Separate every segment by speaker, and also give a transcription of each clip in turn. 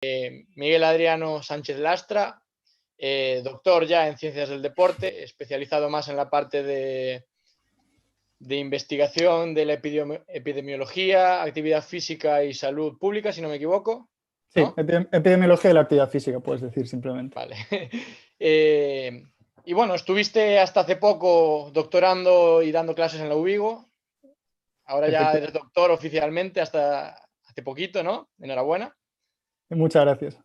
Speaker 1: Miguel Adriano Sánchez Lastra, doctor ya en Ciencias del Deporte, especializado más en la parte de investigación de la epidemiología, actividad física y salud pública, si no me equivoco,
Speaker 2: Sí,
Speaker 1: ¿no?
Speaker 2: epidemiología de la actividad física, puedes decir simplemente.
Speaker 1: Vale. Y bueno, estuviste hasta hace poco doctorando y dando clases en la UVigo. Ahora ya eres doctor oficialmente hasta hace poquito, ¿no? Enhorabuena.
Speaker 2: Muchas gracias.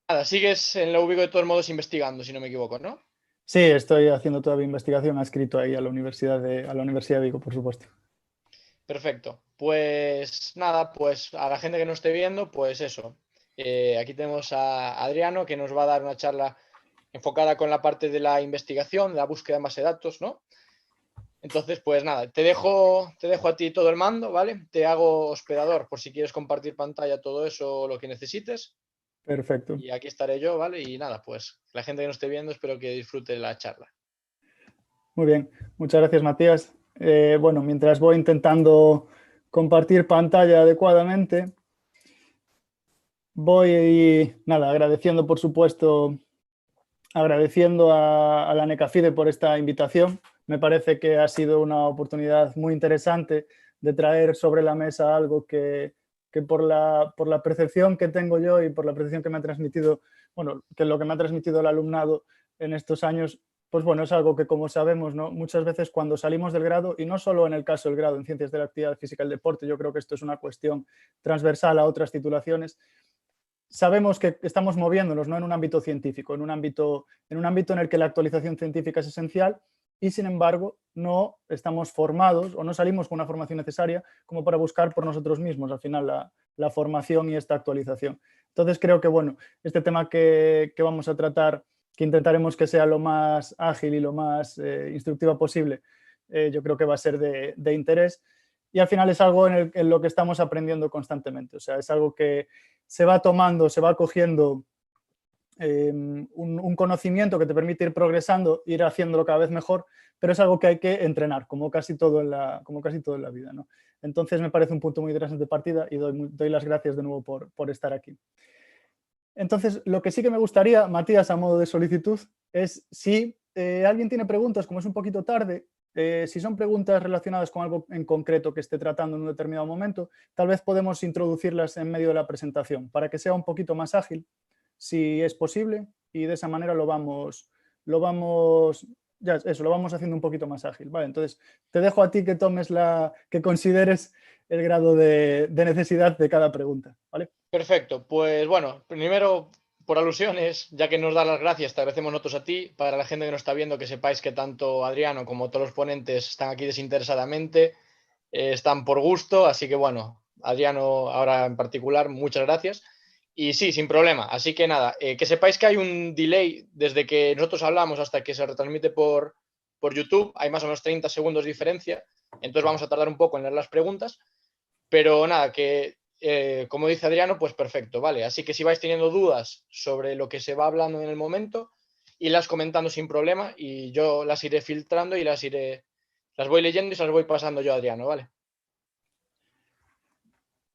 Speaker 1: Nada, sigues en la UVigo de todos modos investigando, si no me equivoco, ¿no?
Speaker 2: Sí, estoy haciendo todavía investigación adscrito ahí a la Universidad de Vigo, por supuesto.
Speaker 1: Perfecto. Pues nada, pues a la gente que nos esté viendo, pues eso. Aquí tenemos a Adriano que nos va a dar una charla enfocada con la parte de la investigación, la búsqueda de base de datos, ¿no? Entonces, pues nada, te dejo a ti todo el mando, ¿vale? Te hago hospedador por si quieres compartir pantalla, todo eso, lo que necesites.
Speaker 2: Perfecto.
Speaker 1: Y aquí estaré yo, ¿vale? Y nada, pues la gente que nos esté viendo, espero que disfrute la charla.
Speaker 2: Muy bien, muchas gracias, Matías. Bueno, mientras voy intentando compartir pantalla adecuadamente, voy, nada, agradeciendo, por supuesto, agradeciendo a la NECAFIDE por esta invitación. Me parece que ha sido una oportunidad muy interesante de traer sobre la mesa algo que por la percepción que tengo yo y por la percepción que me ha transmitido, bueno, que lo que me ha transmitido el alumnado en estos años, pues bueno, es algo que, como sabemos, ¿no? Muchas veces cuando salimos del grado, y no solo en el caso del grado en Ciencias de la Actividad Física y el Deporte, yo creo que esto es una cuestión transversal a otras titulaciones, sabemos que estamos moviéndonos, ¿no?, en un ámbito científico, en un ámbito en el que la actualización científica es esencial y, sin embargo, no estamos formados o no salimos con una formación necesaria como para buscar por nosotros mismos, al final, la formación y esta actualización. Entonces, creo que, bueno, este tema que vamos a tratar, que intentaremos que sea lo más ágil y lo más instructiva posible, yo creo que va a ser de interés. Y al final es algo en lo que estamos aprendiendo constantemente. O sea, es algo que se va tomando, se va cogiendo un conocimiento que te permite ir progresando, ir haciéndolo cada vez mejor, pero es algo que hay que entrenar, como casi todo en la vida, ¿no? Entonces me parece un punto muy interesante de partida y doy las gracias de nuevo por estar aquí. Entonces, lo que sí que me gustaría, Matías, a modo de solicitud, es si alguien tiene preguntas, como es un poquito tarde, si son preguntas relacionadas con algo en concreto que esté tratando en un determinado momento, tal vez podemos introducirlas en medio de la presentación para que sea un poquito más ágil, si es posible, y de esa manera lo vamos haciendo un poquito más ágil. Vale, entonces te dejo a ti que tomes que consideres el grado de necesidad de cada pregunta, ¿vale?
Speaker 1: Perfecto, pues bueno, primero por alusiones, ya que nos das las gracias, te agradecemos nosotros a ti. Para la gente que nos está viendo, que sepáis que tanto Adriano como todos los ponentes están aquí desinteresadamente, están por gusto, así que bueno, Adriano ahora en particular, muchas gracias. Y sí, sin problema. Así que nada, que sepáis que hay un delay desde que nosotros hablamos hasta que se retransmite por YouTube, hay más o menos 30 segundos de diferencia, entonces vamos a tardar un poco en leer las preguntas, pero nada, que como dice Adriano, pues perfecto, ¿vale? Así que si vais teniendo dudas sobre lo que se va hablando en el momento, irlas comentando sin problema y yo las iré filtrando y las voy leyendo y se las voy pasando yo a Adriano, ¿vale?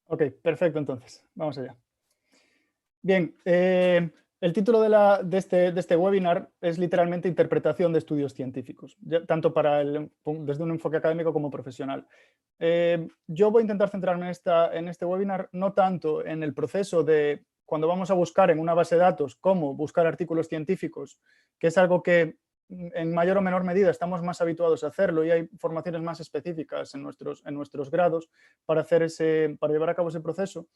Speaker 2: Ok, perfecto, entonces, vamos allá. Bien, el título de este webinar es literalmente Interpretación de estudios científicos, tanto desde un enfoque académico como profesional. Yo voy a intentar centrarme en este webinar no tanto en el proceso de cuando vamos a buscar en una base de datos cómo buscar artículos científicos, que es algo que en mayor o menor medida estamos más habituados a hacerlo y hay formaciones más específicas en nuestros grados para llevar a cabo ese proceso.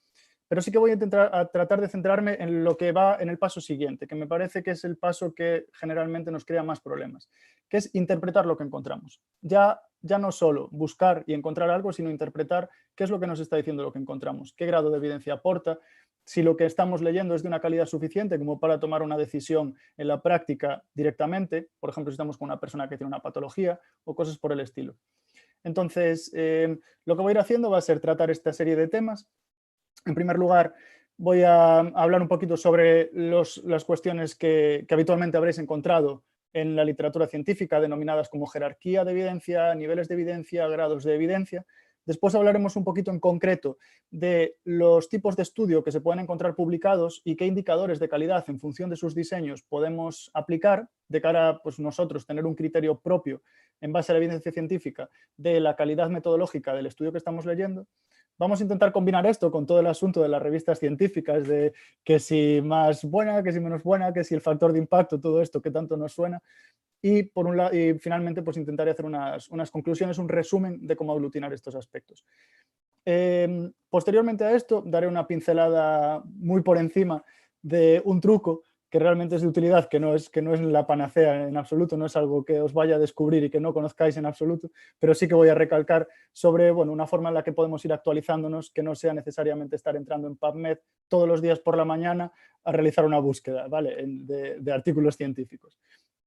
Speaker 2: Pero sí que voy a tratar de centrarme en lo que va en el paso siguiente, que me parece que es el paso que generalmente nos crea más problemas, que es interpretar lo que encontramos. Ya no solo buscar y encontrar algo, sino interpretar qué es lo que nos está diciendo lo que encontramos, qué grado de evidencia aporta, si lo que estamos leyendo es de una calidad suficiente como para tomar una decisión en la práctica directamente, por ejemplo, si estamos con una persona que tiene una patología o cosas por el estilo. Entonces, lo que voy a ir haciendo va a ser tratar esta serie de temas. En primer lugar, voy a hablar un poquito sobre las cuestiones que habitualmente habréis encontrado en la literatura científica, denominadas como jerarquía de evidencia, niveles de evidencia, grados de evidencia, Después hablaremos un poquito en concreto de los tipos de estudio que se pueden encontrar publicados y qué indicadores de calidad en función de sus diseños podemos aplicar de cara a pues, nosotros tener un criterio propio en base a la evidencia científica de la calidad metodológica del estudio que estamos leyendo. Vamos a intentar combinar esto con todo el asunto de las revistas científicas, de que si más buena, que si menos buena, que si el factor de impacto, todo esto que tanto nos suena. Y, por un lado, y finalmente pues intentaré hacer unas conclusiones, un resumen de cómo aglutinar estos aspectos. Posteriormente a esto daré una pincelada muy por encima de un truco que realmente es de utilidad, que no es la panacea en absoluto, no es algo que os vaya a descubrir y que no conozcáis en absoluto, pero sí que voy a recalcar sobre una forma en la que podemos ir actualizándonos, que no sea necesariamente estar entrando en PubMed todos los días por la mañana a realizar una búsqueda, ¿vale? de artículos científicos.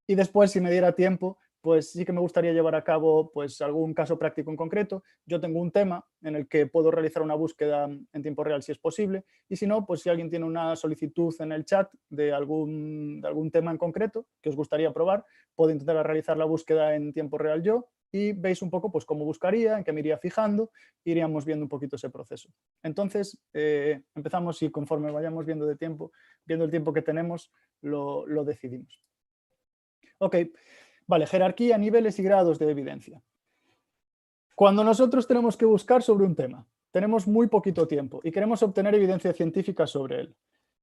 Speaker 2: Y después, si me diera tiempo, pues sí que me gustaría llevar a cabo pues, algún caso práctico en concreto. Yo tengo un tema en el que puedo realizar una búsqueda en tiempo real si es posible, y si no, pues si alguien tiene una solicitud en el chat de algún tema en concreto que os gustaría probar, puedo intentar realizar la búsqueda en tiempo real yo, y veis un poco pues, cómo buscaría, en qué me iría fijando, iríamos viendo un poquito ese proceso. Entonces, empezamos y conforme vayamos viendo el tiempo que tenemos, lo decidimos. Ok, vale, jerarquía, niveles y grados de evidencia. Cuando nosotros tenemos que buscar sobre un tema, tenemos muy poquito tiempo y queremos obtener evidencia científica sobre él.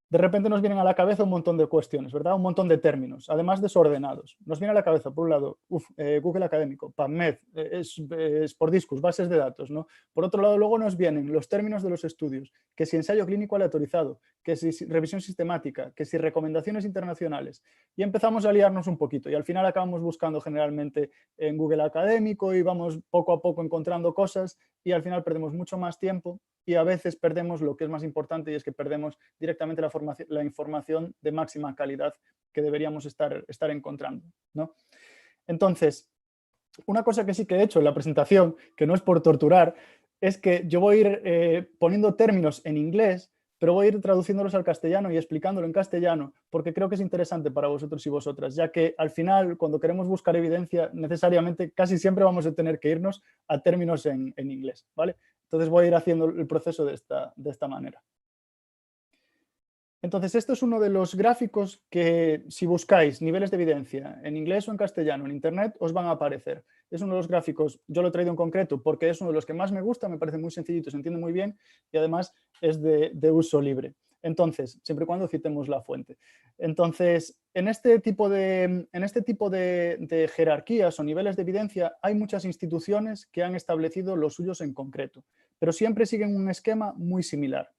Speaker 2: De repente nos vienen a la cabeza un montón de cuestiones, ¿verdad? Un montón de términos, además desordenados. Nos viene a la cabeza, por un lado, Google Académico, PubMed, es por discos, bases de datos, ¿no? Por otro lado, luego nos vienen los términos de los estudios, que si ensayo clínico aleatorizado, que si revisión sistemática, que si recomendaciones internacionales. Y empezamos a liarnos un poquito y al final acabamos buscando generalmente en Google Académico y vamos poco a poco encontrando cosas y al final perdemos mucho más tiempo y a veces perdemos lo que es más importante, y es que perdemos directamente la información de máxima calidad que deberíamos estar encontrando, ¿no? Entonces, una cosa que sí que he hecho en la presentación, que no es por torturar, es que yo voy a ir poniendo términos en inglés, pero voy a ir traduciéndolos al castellano y explicándolo en castellano, porque creo que es interesante para vosotros y vosotras, ya que al final, cuando queremos buscar evidencia, necesariamente casi siempre vamos a tener que irnos a términos en inglés, ¿vale? Entonces voy a ir haciendo el proceso de esta manera. Entonces, esto es uno de los gráficos que, si buscáis niveles de evidencia en inglés o en castellano en Internet, os van a aparecer. Es uno de los gráficos, yo lo he traído en concreto porque es uno de los que más me gusta, me parece muy sencillito, se entiende muy bien y además es de uso libre. Entonces, siempre y cuando citemos la fuente. Entonces, en este tipo de jerarquías o niveles de evidencia hay muchas instituciones que han establecido los suyos en concreto, pero siempre siguen un esquema muy similar.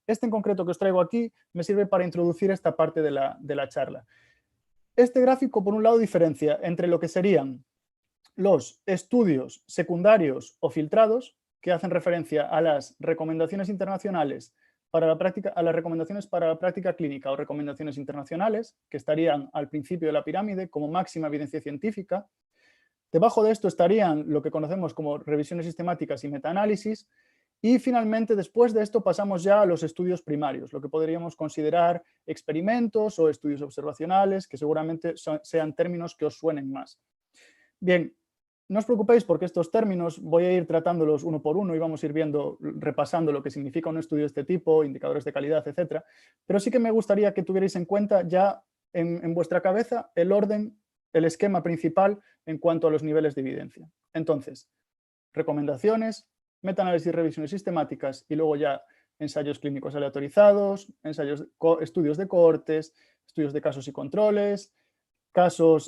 Speaker 2: Este en concreto que os traigo aquí me sirve para introducir esta parte de la charla. Este gráfico, por un lado, diferencia entre lo que serían los estudios secundarios o filtrados, que hacen referencia a las recomendaciones internacionales para la práctica, a las recomendaciones para la práctica clínica o recomendaciones internacionales, que estarían al principio de la pirámide como máxima evidencia científica. Debajo de esto estarían lo que conocemos como revisiones sistemáticas y metaanálisis. Y finalmente, después de esto, pasamos ya a los estudios primarios, lo que podríamos considerar experimentos o estudios observacionales, que seguramente sean términos que os suenen más. Bien, no os preocupéis porque estos términos voy a ir tratándolos uno por uno y vamos a ir viendo, repasando lo que significa un estudio de este tipo, indicadores de calidad, etcétera. Pero sí que me gustaría que tuvierais en cuenta ya en vuestra cabeza el orden, el esquema principal en cuanto a los niveles de evidencia. Entonces, recomendaciones, metaanálisis y revisiones sistemáticas y luego ya ensayos clínicos aleatorizados, estudios de cohortes, estudios de casos y controles,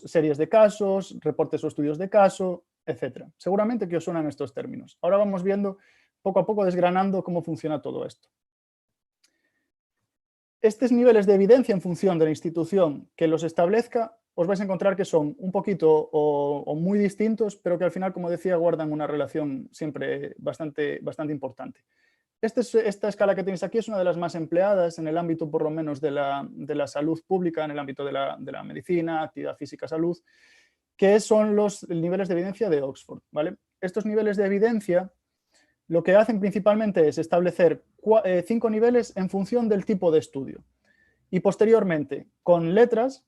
Speaker 2: series de casos, reportes o estudios de caso, etc. Seguramente que os suenan estos términos. Ahora vamos viendo poco a poco, desgranando cómo funciona todo esto. Estos niveles de evidencia en función de la institución que los establezca, os vais a encontrar que son un poquito o muy distintos, pero que al final, como decía, guardan una relación siempre bastante importante. Esta escala que tenéis aquí es una de las más empleadas en el ámbito, por lo menos, de la salud pública, en el ámbito de la medicina, actividad física, salud, que son los niveles de evidencia de Oxford, ¿vale? Estos niveles de evidencia lo que hacen principalmente es establecer 5 niveles en función del tipo de estudio. Y posteriormente, con letras,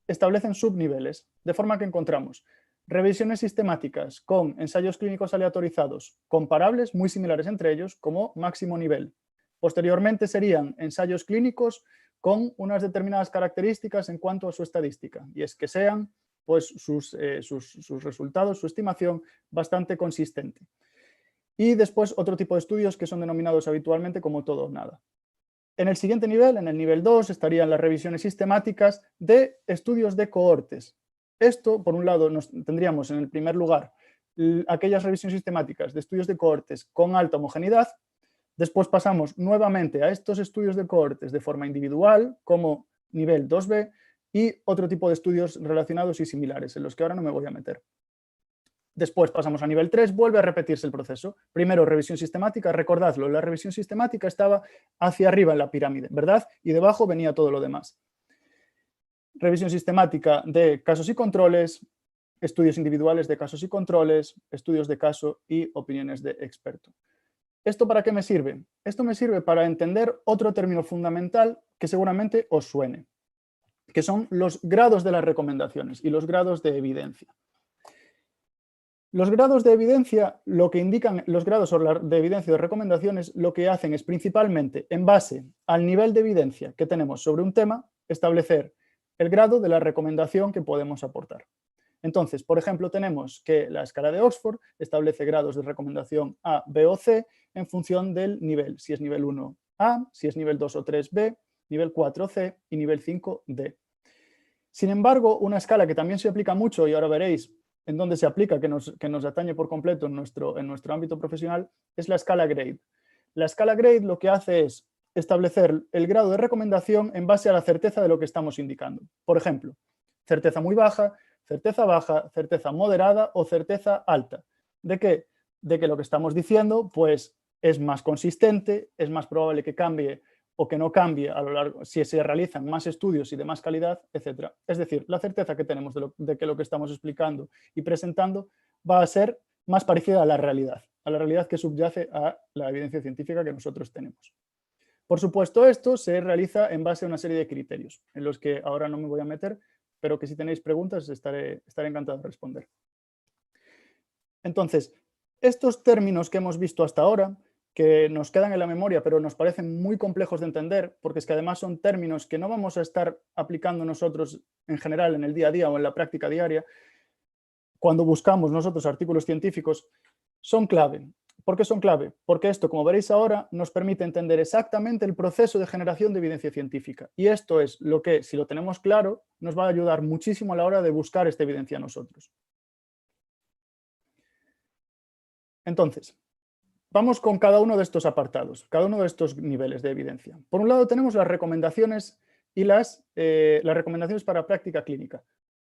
Speaker 2: establecen subniveles, de forma que encontramos revisiones sistemáticas con ensayos clínicos aleatorizados comparables, muy similares entre ellos, como máximo nivel. Posteriormente serían ensayos clínicos con unas determinadas características en cuanto a su estadística, y es que sean pues, sus resultados, su estimación, bastante consistente. Y después otro tipo de estudios que son denominados habitualmente como todo o nada. En el siguiente nivel, en el nivel 2, estarían las revisiones sistemáticas de estudios de cohortes. Esto, por un lado, tendríamos en el primer lugar aquellas revisiones sistemáticas de estudios de cohortes con alta homogeneidad. Después pasamos nuevamente a estos estudios de cohortes de forma individual, como nivel 2B, y otro tipo de estudios relacionados y similares, en los que ahora no me voy a meter. Después pasamos a nivel 3, vuelve a repetirse el proceso. Primero, revisión sistemática, recordadlo, la revisión sistemática estaba hacia arriba en la pirámide, ¿verdad? Y debajo venía todo lo demás. Revisión sistemática de casos y controles, estudios individuales de casos y controles, estudios de caso y opiniones de experto. ¿Esto para qué me sirve? Esto me sirve para entender otro término fundamental que seguramente os suene, que son los grados de las recomendaciones y los grados de evidencia. Los grados de evidencia, lo que indican los grados de evidencia de recomendaciones, lo que hacen es principalmente, en base al nivel de evidencia que tenemos sobre un tema, establecer el grado de la recomendación que podemos aportar. Entonces, por ejemplo, tenemos que la escala de Oxford establece grados de recomendación A, B o C en función del nivel, si es nivel 1 A, si es nivel 2 o 3 B, nivel 4 C y nivel 5 D. Sin embargo, una escala que también se aplica mucho, y ahora veréis en dónde se aplica, que nos atañe por completo en nuestro ámbito profesional, es la escala GRADE. La escala GRADE lo que hace es establecer el grado de recomendación en base a la certeza de lo que estamos indicando. Por ejemplo, certeza muy baja, certeza moderada o certeza alta. ¿De qué? De que lo que estamos diciendo pues, es más consistente, es más probable que cambie o que no cambie a lo largo, si se realizan más estudios y de más calidad, etc. Es decir, la certeza que tenemos de que lo que estamos explicando y presentando va a ser más parecida a la realidad que subyace a la evidencia científica que nosotros tenemos. Por supuesto, esto se realiza en base a una serie de criterios, en los que ahora no me voy a meter, pero que si tenéis preguntas estaré encantado de responder. Entonces, estos términos que hemos visto hasta ahora, que nos quedan en la memoria, pero nos parecen muy complejos de entender, porque es que además son términos que no vamos a estar aplicando nosotros en general en el día a día o en la práctica diaria, cuando buscamos nosotros artículos científicos, son clave. ¿Por qué son clave? Porque esto, como veréis ahora, nos permite entender exactamente el proceso de generación de evidencia científica. Y esto es lo que, si lo tenemos claro, nos va a ayudar muchísimo a la hora de buscar esta evidencia nosotros. Entonces, vamos con cada uno de estos apartados, cada uno de estos niveles de evidencia. Por un lado tenemos las recomendaciones y las recomendaciones para práctica clínica.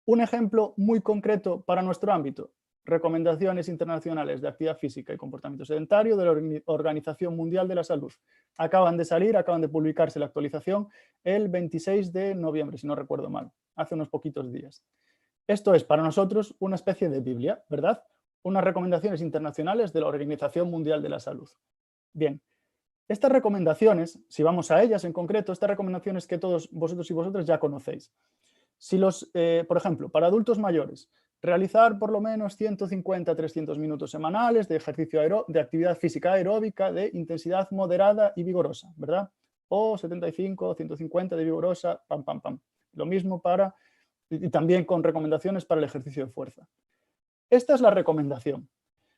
Speaker 2: Un ejemplo muy concreto para nuestro ámbito, recomendaciones internacionales de actividad física y comportamiento sedentario de la Organización Mundial de la Salud. Acaban de publicarse la actualización el 26 de noviembre, si no recuerdo mal, hace unos poquitos días. Esto es para nosotros una especie de Biblia, ¿verdad? Unas recomendaciones internacionales de la Organización Mundial de la Salud. Bien, estas recomendaciones, si vamos a ellas en concreto, estas recomendaciones que todos vosotros y vosotras ya conocéis. Si por ejemplo, para adultos mayores, realizar por lo menos 150 a 300 minutos semanales de ejercicio de actividad física aeróbica de intensidad moderada y vigorosa, ¿verdad? O 75 o 150 de vigorosa, pam, pam, pam. Lo mismo y también con recomendaciones para el ejercicio de fuerza. Esta es la recomendación.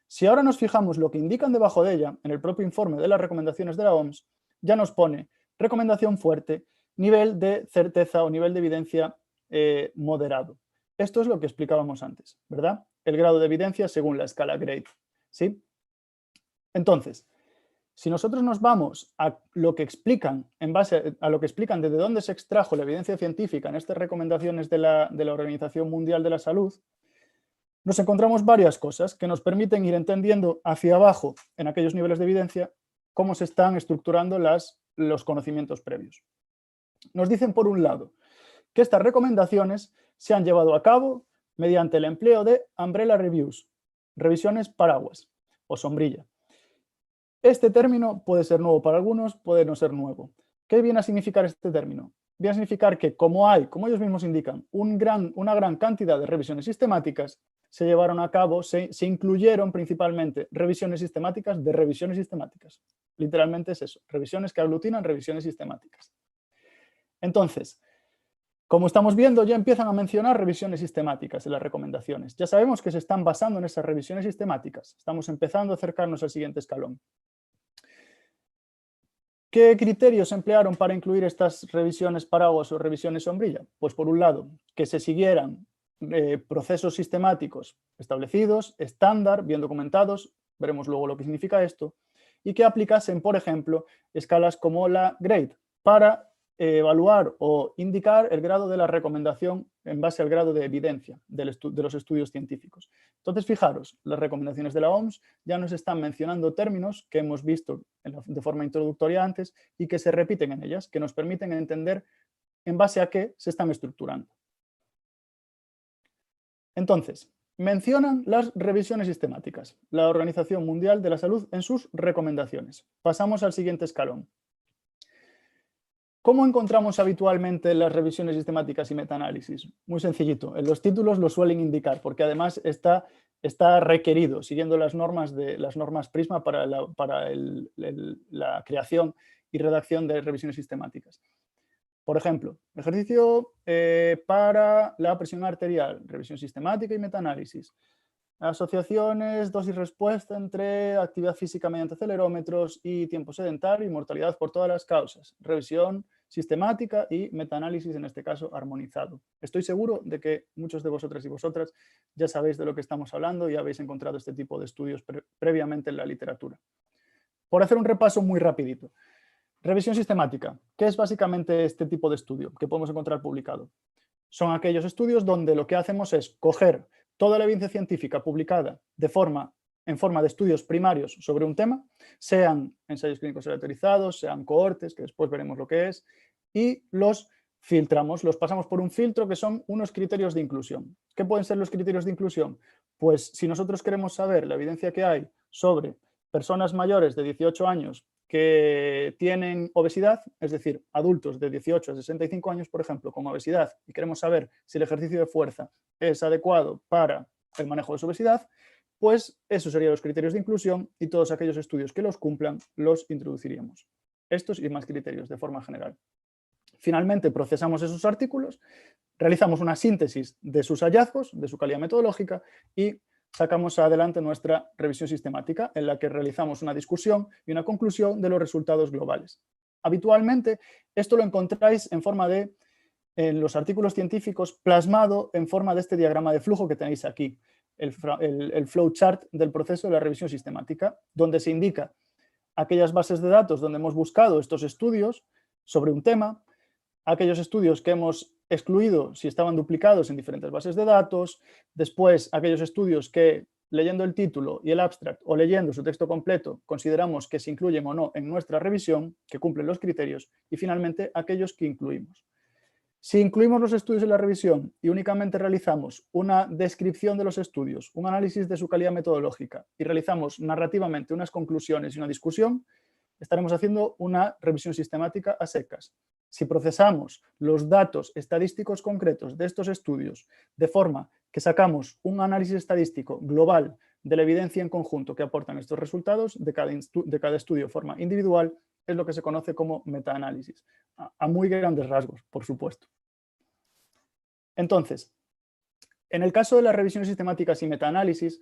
Speaker 2: Si ahora nos fijamos lo que indican debajo de ella, en el propio informe de las recomendaciones de la OMS, ya nos pone recomendación fuerte, nivel de certeza o nivel de evidencia moderado. Esto es lo que explicábamos antes, ¿verdad? El grado de evidencia según la escala GRADE, ¿sí? Entonces, si nosotros nos vamos a lo que explican, en base a lo que explican desde dónde se extrajo la evidencia científica en estas recomendaciones de la Organización Mundial de la Salud, nos encontramos varias cosas que nos permiten ir entendiendo hacia abajo, en aquellos niveles de evidencia, cómo se están estructurando los conocimientos previos. Nos dicen, por un lado, que estas recomendaciones se han llevado a cabo mediante el empleo de umbrella reviews, revisiones paraguas o sombrilla. Este término puede ser nuevo para algunos, puede no ser nuevo. ¿Qué viene a significar este término? Viene a significar que como ellos mismos indican, una gran cantidad de revisiones sistemáticas, se llevaron a cabo, se incluyeron principalmente revisiones sistemáticas de revisiones sistemáticas. Literalmente es eso, revisiones que aglutinan revisiones sistemáticas. Entonces, como estamos viendo, ya empiezan a mencionar revisiones sistemáticas en las recomendaciones. Ya sabemos que se están basando en esas revisiones sistemáticas. Estamos empezando a acercarnos al siguiente escalón. ¿Qué criterios se emplearon para incluir estas revisiones paraguas o revisiones sombrilla? Pues por un lado, que se siguieran procesos sistemáticos establecidos, estándar, bien documentados, veremos luego lo que significa esto, y que aplicasen, por ejemplo, escalas como la GRADE para evaluar o indicar el grado de la recomendación en base al grado de evidencia de los estudios científicos. Entonces, fijaros, las recomendaciones de la OMS ya nos están mencionando términos que hemos visto de forma introductoria antes y que se repiten en ellas, que nos permiten entender en base a qué se están estructurando. Entonces, mencionan las revisiones sistemáticas, la Organización Mundial de la Salud en sus recomendaciones. Pasamos al siguiente escalón. ¿Cómo encontramos habitualmente las revisiones sistemáticas y metaanálisis? Muy sencillito, en los títulos lo suelen indicar, porque además está requerido, siguiendo las normas Prisma para la creación y redacción de revisiones sistemáticas. Por ejemplo, ejercicio para la presión arterial, revisión sistemática y metaanálisis. Asociaciones, dosis-respuesta entre actividad física mediante acelerómetros y tiempo sedentario y mortalidad por todas las causas. Revisión sistemática y metaanálisis, en este caso, armonizado. Estoy seguro de que muchos de vosotras y vosotras ya sabéis de lo que estamos hablando y habéis encontrado este tipo de estudios previamente en la literatura. Por hacer un repaso muy rapidito. Revisión sistemática. ¿Qué es básicamente este tipo de estudio que podemos encontrar publicado? Son aquellos estudios donde lo que hacemos es coger toda la evidencia científica publicada en forma de estudios primarios sobre un tema, sean ensayos clínicos aleatorizados, sean cohortes, que después veremos lo que es, y los filtramos, los pasamos por un filtro que son unos criterios de inclusión. ¿Qué pueden ser los criterios de inclusión? Pues si nosotros queremos saber la evidencia que hay sobre personas mayores de 18 años que tienen obesidad, es decir, adultos de 18 a 65 años, por ejemplo, con obesidad, y queremos saber si el ejercicio de fuerza es adecuado para el manejo de su obesidad, pues esos serían los criterios de inclusión y todos aquellos estudios que los cumplan los introduciríamos. Estos y más criterios de forma general. Finalmente, procesamos esos artículos, realizamos una síntesis de sus hallazgos, de su calidad metodológica y sacamos adelante nuestra revisión sistemática en la que realizamos una discusión y una conclusión de los resultados globales. Habitualmente esto lo encontráis en los artículos científicos plasmado en forma de este diagrama de flujo que tenéis aquí, el flowchart del proceso de la revisión sistemática, donde se indica aquellas bases de datos donde hemos buscado estos estudios sobre un tema, aquellos estudios que hemos excluido si estaban duplicados en diferentes bases de datos, después aquellos estudios que leyendo el título y el abstract o leyendo su texto completo consideramos que se incluyen o no en nuestra revisión, que cumplen los criterios, y finalmente aquellos que incluimos. Si incluimos los estudios en la revisión y únicamente realizamos una descripción de los estudios, un análisis de su calidad metodológica y realizamos narrativamente unas conclusiones y una discusión, estaremos haciendo una revisión sistemática a secas. Si procesamos los datos estadísticos concretos de estos estudios de forma que sacamos un análisis estadístico global de la evidencia en conjunto que aportan estos resultados de cada estudio de forma individual, es lo que se conoce como metaanálisis, a muy grandes rasgos, por supuesto. Entonces, en el caso de las revisiones sistemáticas y metaanálisis,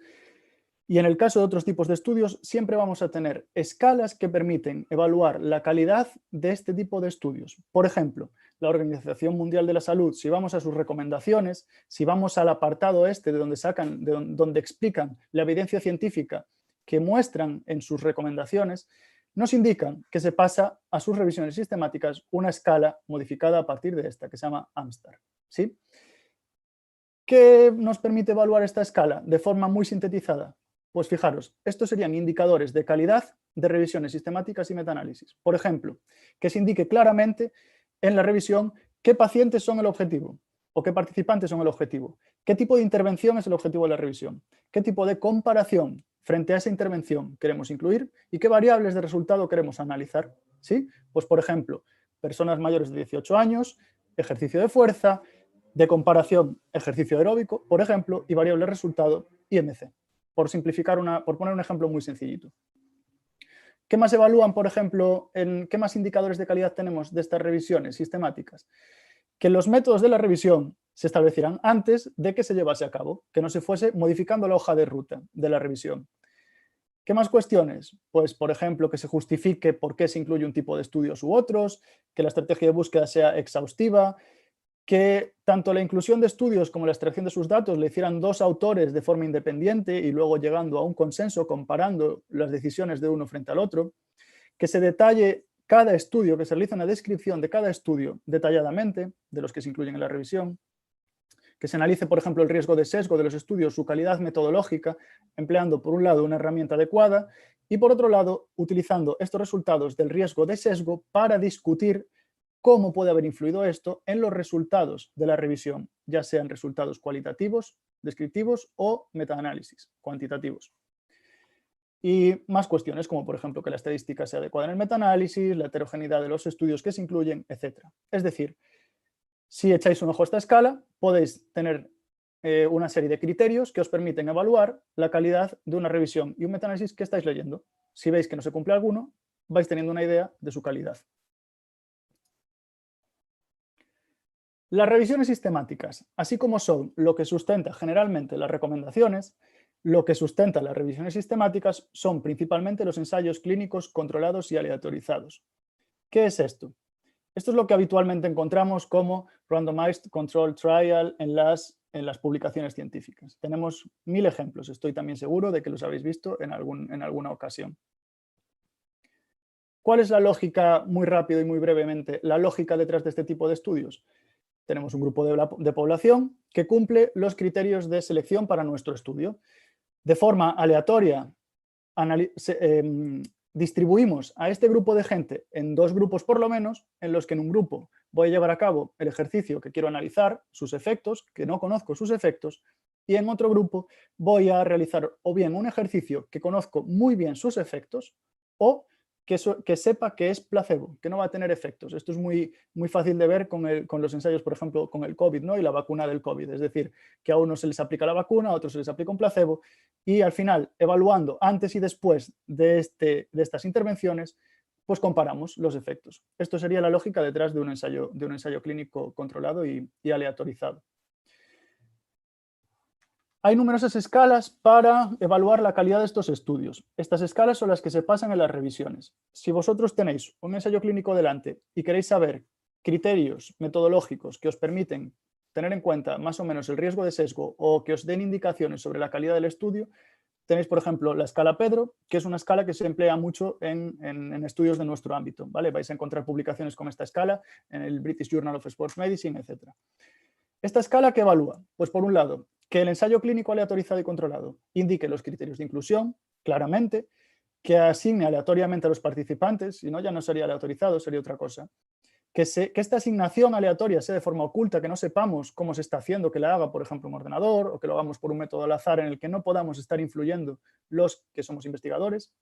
Speaker 2: y en el caso de otros tipos de estudios, siempre vamos a tener escalas que permiten evaluar la calidad de este tipo de estudios. Por ejemplo, la Organización Mundial de la Salud, si vamos a sus recomendaciones, si vamos al apartado de donde explican la evidencia científica que muestran en sus recomendaciones, nos indican que se pasa a sus revisiones sistemáticas una escala modificada a partir de esta, que se llama AMSTAR. ¿Sí? ¿Qué nos permite evaluar esta escala de forma muy sintetizada? Pues fijaros, estos serían indicadores de calidad de revisiones sistemáticas y metaanálisis. Por ejemplo, que se indique claramente en la revisión qué pacientes son el objetivo o qué participantes son el objetivo, qué tipo de intervención es el objetivo de la revisión, qué tipo de comparación frente a esa intervención queremos incluir y qué variables de resultado queremos analizar. ¿Sí? Pues por ejemplo, personas mayores de 18 años, ejercicio de fuerza, de comparación ejercicio aeróbico, por ejemplo, y variable resultado IMC, por poner un ejemplo muy sencillito. ¿Qué más evalúan, por ejemplo, qué más indicadores de calidad tenemos de estas revisiones sistemáticas? Que los métodos de la revisión se establecieran antes de que se llevase a cabo, que no se fuese modificando la hoja de ruta de la revisión. ¿Qué más cuestiones? Pues, por ejemplo, que se justifique por qué se incluye un tipo de estudios u otros, que la estrategia de búsqueda sea exhaustiva, que tanto la inclusión de estudios como la extracción de sus datos le hicieran dos autores de forma independiente y luego llegando a un consenso comparando las decisiones de uno frente al otro, que se detalle cada estudio, que se realice una descripción de cada estudio detalladamente, de los que se incluyen en la revisión, que se analice, por ejemplo, el riesgo de sesgo de los estudios, su calidad metodológica, empleando, por un lado, una herramienta adecuada y, por otro lado, utilizando estos resultados del riesgo de sesgo para discutir cómo puede haber influido esto en los resultados de la revisión, ya sean resultados cualitativos, descriptivos o metaanálisis, cuantitativos. Y más cuestiones como, por ejemplo, que la estadística sea adecuada en el metaanálisis, la heterogeneidad de los estudios que se incluyen, etc. Es decir, si echáis un ojo a esta escala, podéis tener una serie de criterios que os permiten evaluar la calidad de una revisión y un metaanálisis que estáis leyendo. Si veis que no se cumple alguno, vais teniendo una idea de su calidad. Las revisiones sistemáticas, así como son lo que sustenta generalmente las recomendaciones, lo que sustenta las revisiones sistemáticas son principalmente los ensayos clínicos controlados y aleatorizados. ¿Qué es esto? Esto es lo que habitualmente encontramos como Randomized Control Trial en las publicaciones científicas. Tenemos 1000 ejemplos, estoy también seguro de que los habéis visto en alguna ocasión. ¿Cuál es la lógica, muy rápido y muy brevemente, la lógica detrás de este tipo de estudios? Tenemos un grupo de población que cumple los criterios de selección para nuestro estudio. De forma aleatoria, distribuimos a este grupo de gente en dos grupos por lo menos, en los que en un grupo voy a llevar a cabo el ejercicio que quiero analizar, sus efectos, que no conozco sus efectos, y en otro grupo voy a realizar o bien un ejercicio que conozco muy bien sus efectos o que sepa que es placebo, que no va a tener efectos. Esto es muy fácil de ver con los ensayos, por ejemplo, con el COVID, ¿no? Y la vacuna del COVID. Es decir, que a unos se les aplica la vacuna, a otros se les aplica un placebo, y al final, evaluando antes y después de estas intervenciones, pues comparamos los efectos. Esto sería la lógica detrás de un ensayo clínico controlado y aleatorizado. Hay numerosas escalas para evaluar la calidad de estos estudios. Estas escalas son las que se pasan en las revisiones. Si vosotros tenéis un ensayo clínico delante y queréis saber criterios metodológicos que os permiten tener en cuenta más o menos el riesgo de sesgo o que os den indicaciones sobre la calidad del estudio, tenéis, por ejemplo, la escala Pedro, que es una escala que se emplea mucho en estudios de nuestro ámbito, ¿vale? Vais a encontrar publicaciones con esta escala en el British Journal of Sports Medicine, etc. ¿Esta escala qué evalúa? Pues por un lado, que el ensayo clínico aleatorizado y controlado indique los criterios de inclusión claramente, que asigne aleatoriamente a los participantes, si no ya no sería aleatorizado, sería otra cosa. Que esta asignación aleatoria sea de forma oculta, que no sepamos cómo se está haciendo, que la haga, por ejemplo, un ordenador o que lo hagamos por un método al azar en el que no podamos estar influyendo los que somos investigadores.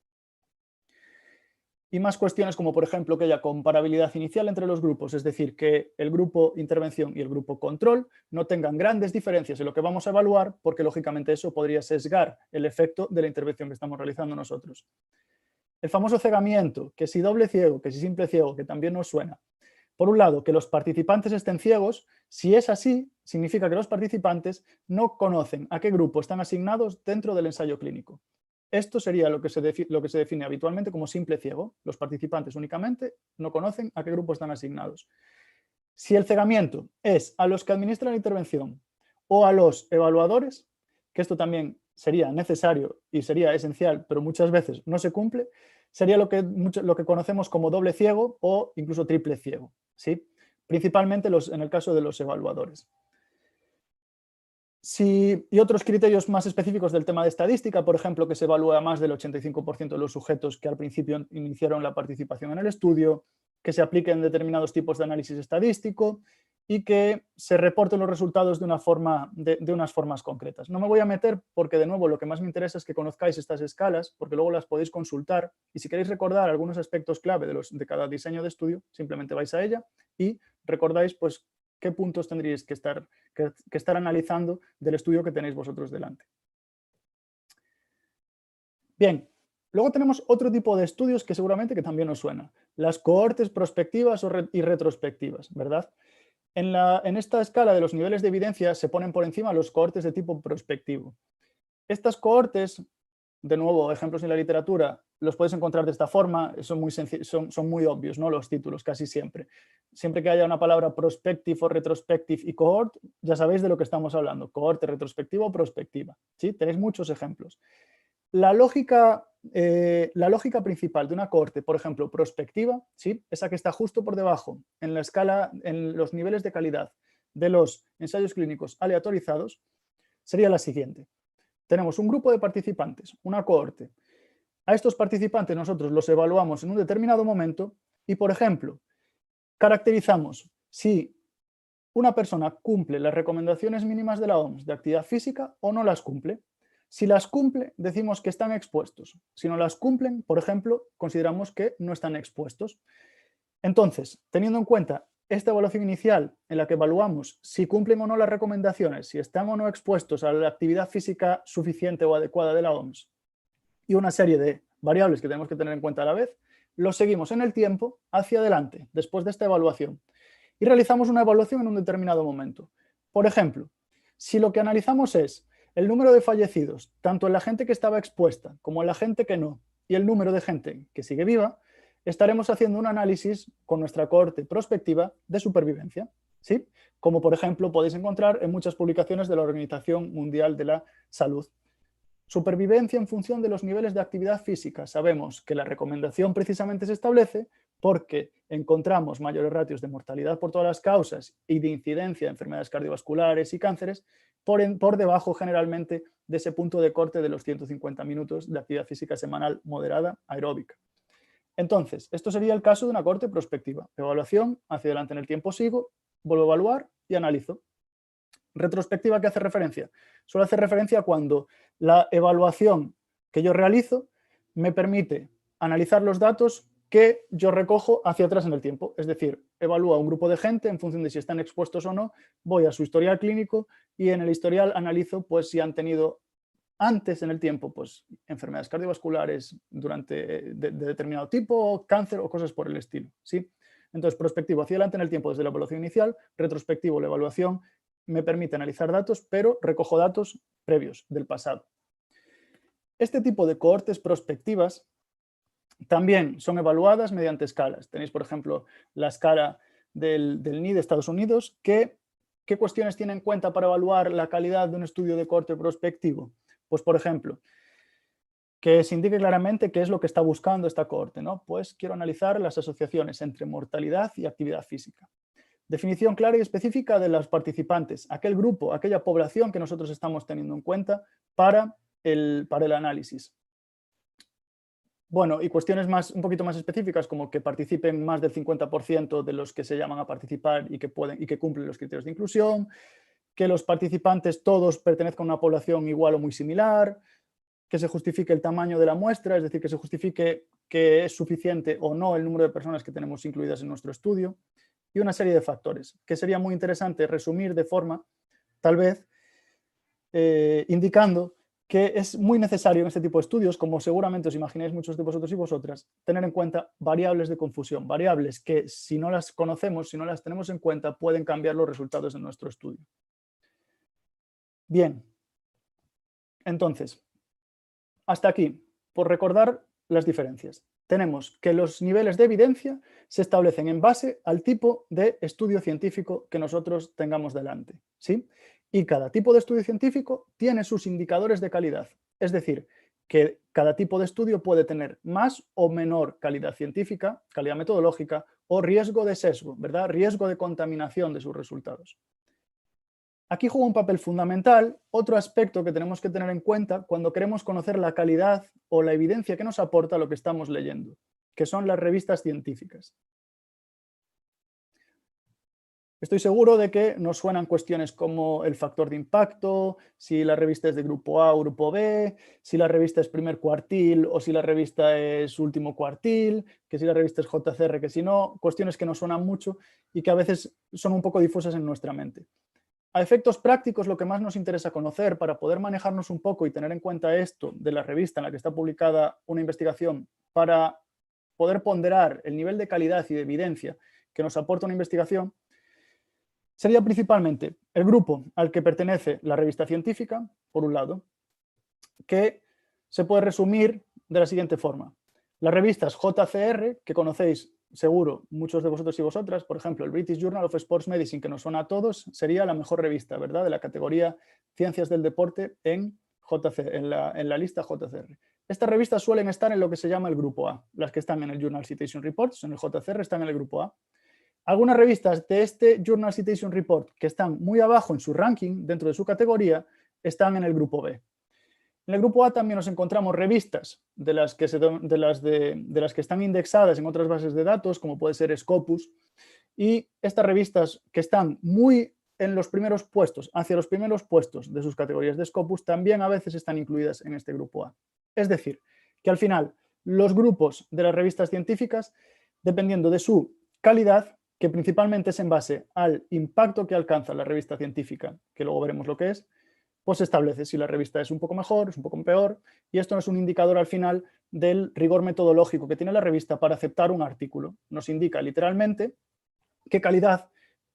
Speaker 2: Y más cuestiones como, por ejemplo, que haya comparabilidad inicial entre los grupos, es decir, que el grupo intervención y el grupo control no tengan grandes diferencias en lo que vamos a evaluar, porque lógicamente eso podría sesgar el efecto de la intervención que estamos realizando nosotros. El famoso cegamiento, que si doble ciego, que si simple ciego, que también nos suena. Por un lado, que los participantes estén ciegos. Si es así, significa que los participantes no conocen a qué grupo están asignados dentro del ensayo clínico. Esto sería lo que se define habitualmente como simple ciego. Los participantes únicamente no conocen a qué grupo están asignados. Si el cegamiento es a los que administran la intervención o a los evaluadores, que esto también sería necesario y sería esencial, pero muchas veces no se cumple, sería lo que conocemos como doble ciego o incluso triple ciego, ¿sí? Principalmente en el caso de los evaluadores. Y otros criterios más específicos del tema de estadística, por ejemplo, que se evalúa más del 85% de los sujetos que al principio iniciaron la participación en el estudio, que se apliquen determinados tipos de análisis estadístico y que se reporten los resultados de unas formas concretas. No me voy a meter porque, de nuevo, lo que más me interesa es que conozcáis estas escalas, porque luego las podéis consultar y si queréis recordar algunos aspectos clave de cada diseño de estudio, simplemente vais a ella y recordáis pues, qué puntos tendríais que estar analizando del estudio que tenéis vosotros delante. Bien, luego tenemos otro tipo de estudios que seguramente que también os suena, las cohortes prospectivas y retrospectivas, ¿verdad? En esta escala de los niveles de evidencia se ponen por encima los cohortes de tipo prospectivo. Estas cohortes, de nuevo, ejemplos en la literatura, los puedes encontrar de esta forma, son muy obvios, ¿no? Los títulos, casi siempre. Siempre que haya una palabra prospective o retrospective y cohort, ya sabéis de lo que estamos hablando, cohorte retrospectiva o prospectiva, ¿sí? Tenéis muchos ejemplos. La lógica principal de una cohorte, por ejemplo, prospectiva, ¿sí? Esa que está justo por debajo en la escala, en los niveles de calidad de los ensayos clínicos aleatorizados, sería la siguiente. Tenemos un grupo de participantes, una cohorte. A estos participantes nosotros los evaluamos en un determinado momento y, por ejemplo, caracterizamos si una persona cumple las recomendaciones mínimas de la OMS de actividad física o no las cumple. Si las cumple, decimos que están expuestos. Si no las cumplen, por ejemplo, consideramos que no están expuestos. Entonces, teniendo en cuenta esta evaluación inicial en la que evaluamos si cumplen o no las recomendaciones, si están o no expuestos a la actividad física suficiente o adecuada de la OMS y una serie de variables que tenemos que tener en cuenta a la vez, lo seguimos en el tiempo hacia adelante, después de esta evaluación, y realizamos una evaluación en un determinado momento. Por ejemplo, si lo que analizamos es el número de fallecidos, tanto en la gente que estaba expuesta como en la gente que no, y el número de gente que sigue viva, estaremos haciendo un análisis con nuestra cohorte prospectiva de supervivencia, ¿sí? Como por ejemplo podéis encontrar en muchas publicaciones de la Organización Mundial de la Salud. Supervivencia en función de los niveles de actividad física. Sabemos que la recomendación precisamente se establece porque encontramos mayores ratios de mortalidad por todas las causas y de incidencia de enfermedades cardiovasculares y cánceres por debajo generalmente de ese punto de corte de los 150 minutos de actividad física semanal moderada aeróbica. Entonces, esto sería el caso de una cohorte prospectiva. Evaluación, hacia adelante en el tiempo sigo, vuelvo a evaluar y analizo. Retrospectiva, ¿qué hace referencia? Suele hacer referencia a cuando la evaluación que yo realizo me permite analizar los datos que yo recojo hacia atrás en el tiempo. Es decir, evalúo a un grupo de gente en función de si están expuestos o no, voy a su historial clínico y en el historial analizo pues, si han tenido antes en el tiempo pues, enfermedades cardiovasculares de determinado tipo, cáncer o cosas por el estilo, ¿sí? Entonces, prospectivo hacia adelante en el tiempo desde la evaluación inicial, retrospectivo la evaluación me permite analizar datos, pero recojo datos previos del pasado. Este tipo de cohortes prospectivas también son evaluadas mediante escalas. Tenéis, por ejemplo, la escala del NIE de Estados Unidos. ¿Qué cuestiones tiene en cuenta para evaluar la calidad de un estudio de cohorte prospectivo? Pues, por ejemplo, que se indique claramente qué es lo que está buscando esta cohorte, ¿no? Pues quiero analizar las asociaciones entre mortalidad y actividad física. Definición clara y específica de los participantes, aquel grupo, aquella población que nosotros estamos teniendo en cuenta para el análisis. Bueno, y cuestiones un poquito más específicas, como que participen más del 50% de los que se llaman a participar y que cumplen los criterios de inclusión, que los participantes todos pertenezcan a una población igual o muy similar, que se justifique el tamaño de la muestra, es decir, que se justifique que es suficiente o no el número de personas que tenemos incluidas en nuestro estudio, y una serie de factores, que sería muy interesante resumir de forma, tal vez, indicando que es muy necesario en este tipo de estudios, como seguramente os imagináis muchos de vosotros y vosotras, tener en cuenta variables de confusión, variables que si no las conocemos, si no las tenemos en cuenta, pueden cambiar los resultados de nuestro estudio. Bien, entonces, hasta aquí, por recordar las diferencias. Tenemos que los niveles de evidencia se establecen en base al tipo de estudio científico que nosotros tengamos delante, ¿sí? Y cada tipo de estudio científico tiene sus indicadores de calidad. Es decir, que cada tipo de estudio puede tener más o menor calidad científica, calidad metodológica o riesgo de sesgo, ¿verdad? Riesgo de contaminación de sus resultados. Aquí juega un papel fundamental otro aspecto que tenemos que tener en cuenta cuando queremos conocer la calidad o la evidencia que nos aporta lo que estamos leyendo, que son las revistas científicas. Estoy seguro de que nos suenan cuestiones como el factor de impacto, si la revista es de grupo A o grupo B, si la revista es primer cuartil o si la revista es último cuartil, que si la revista es JCR, que si no, cuestiones que nos suenan mucho y que a veces son un poco difusas en nuestra mente. A efectos prácticos, lo que más nos interesa conocer para poder manejarnos un poco y tener en cuenta esto de la revista en la que está publicada una investigación, para poder ponderar el nivel de calidad y de evidencia que nos aporta una investigación, sería principalmente el grupo al que pertenece la revista científica, por un lado, que se puede resumir de la siguiente forma. Las revistas JCR, que conocéis seguro muchos de vosotros y vosotras, por ejemplo, el British Journal of Sports Medicine, que nos suena a todos, sería la mejor revista, ¿verdad?, de la categoría Ciencias del Deporte en la lista JCR. Estas revistas suelen estar en lo que se llama el grupo A. Las que están en el Journal Citation Reports, en el JCR, están en el grupo A. Algunas revistas de este Journal Citation Report que están muy abajo en su ranking, dentro de su categoría, están en el grupo B. En el grupo A también nos encontramos revistas de las que están indexadas en otras bases de datos, como puede ser Scopus, y estas revistas que están muy en los primeros puestos, hacia los primeros puestos de sus categorías de Scopus, también a veces están incluidas en este grupo A. Es decir, que al final los grupos de las revistas científicas, dependiendo de su calidad, que principalmente es en base al impacto que alcanza la revista científica, que luego veremos lo que es, pues se establece si la revista es un poco mejor, es un poco peor, y esto es un indicador al final del rigor metodológico que tiene la revista para aceptar un artículo. Nos indica literalmente qué calidad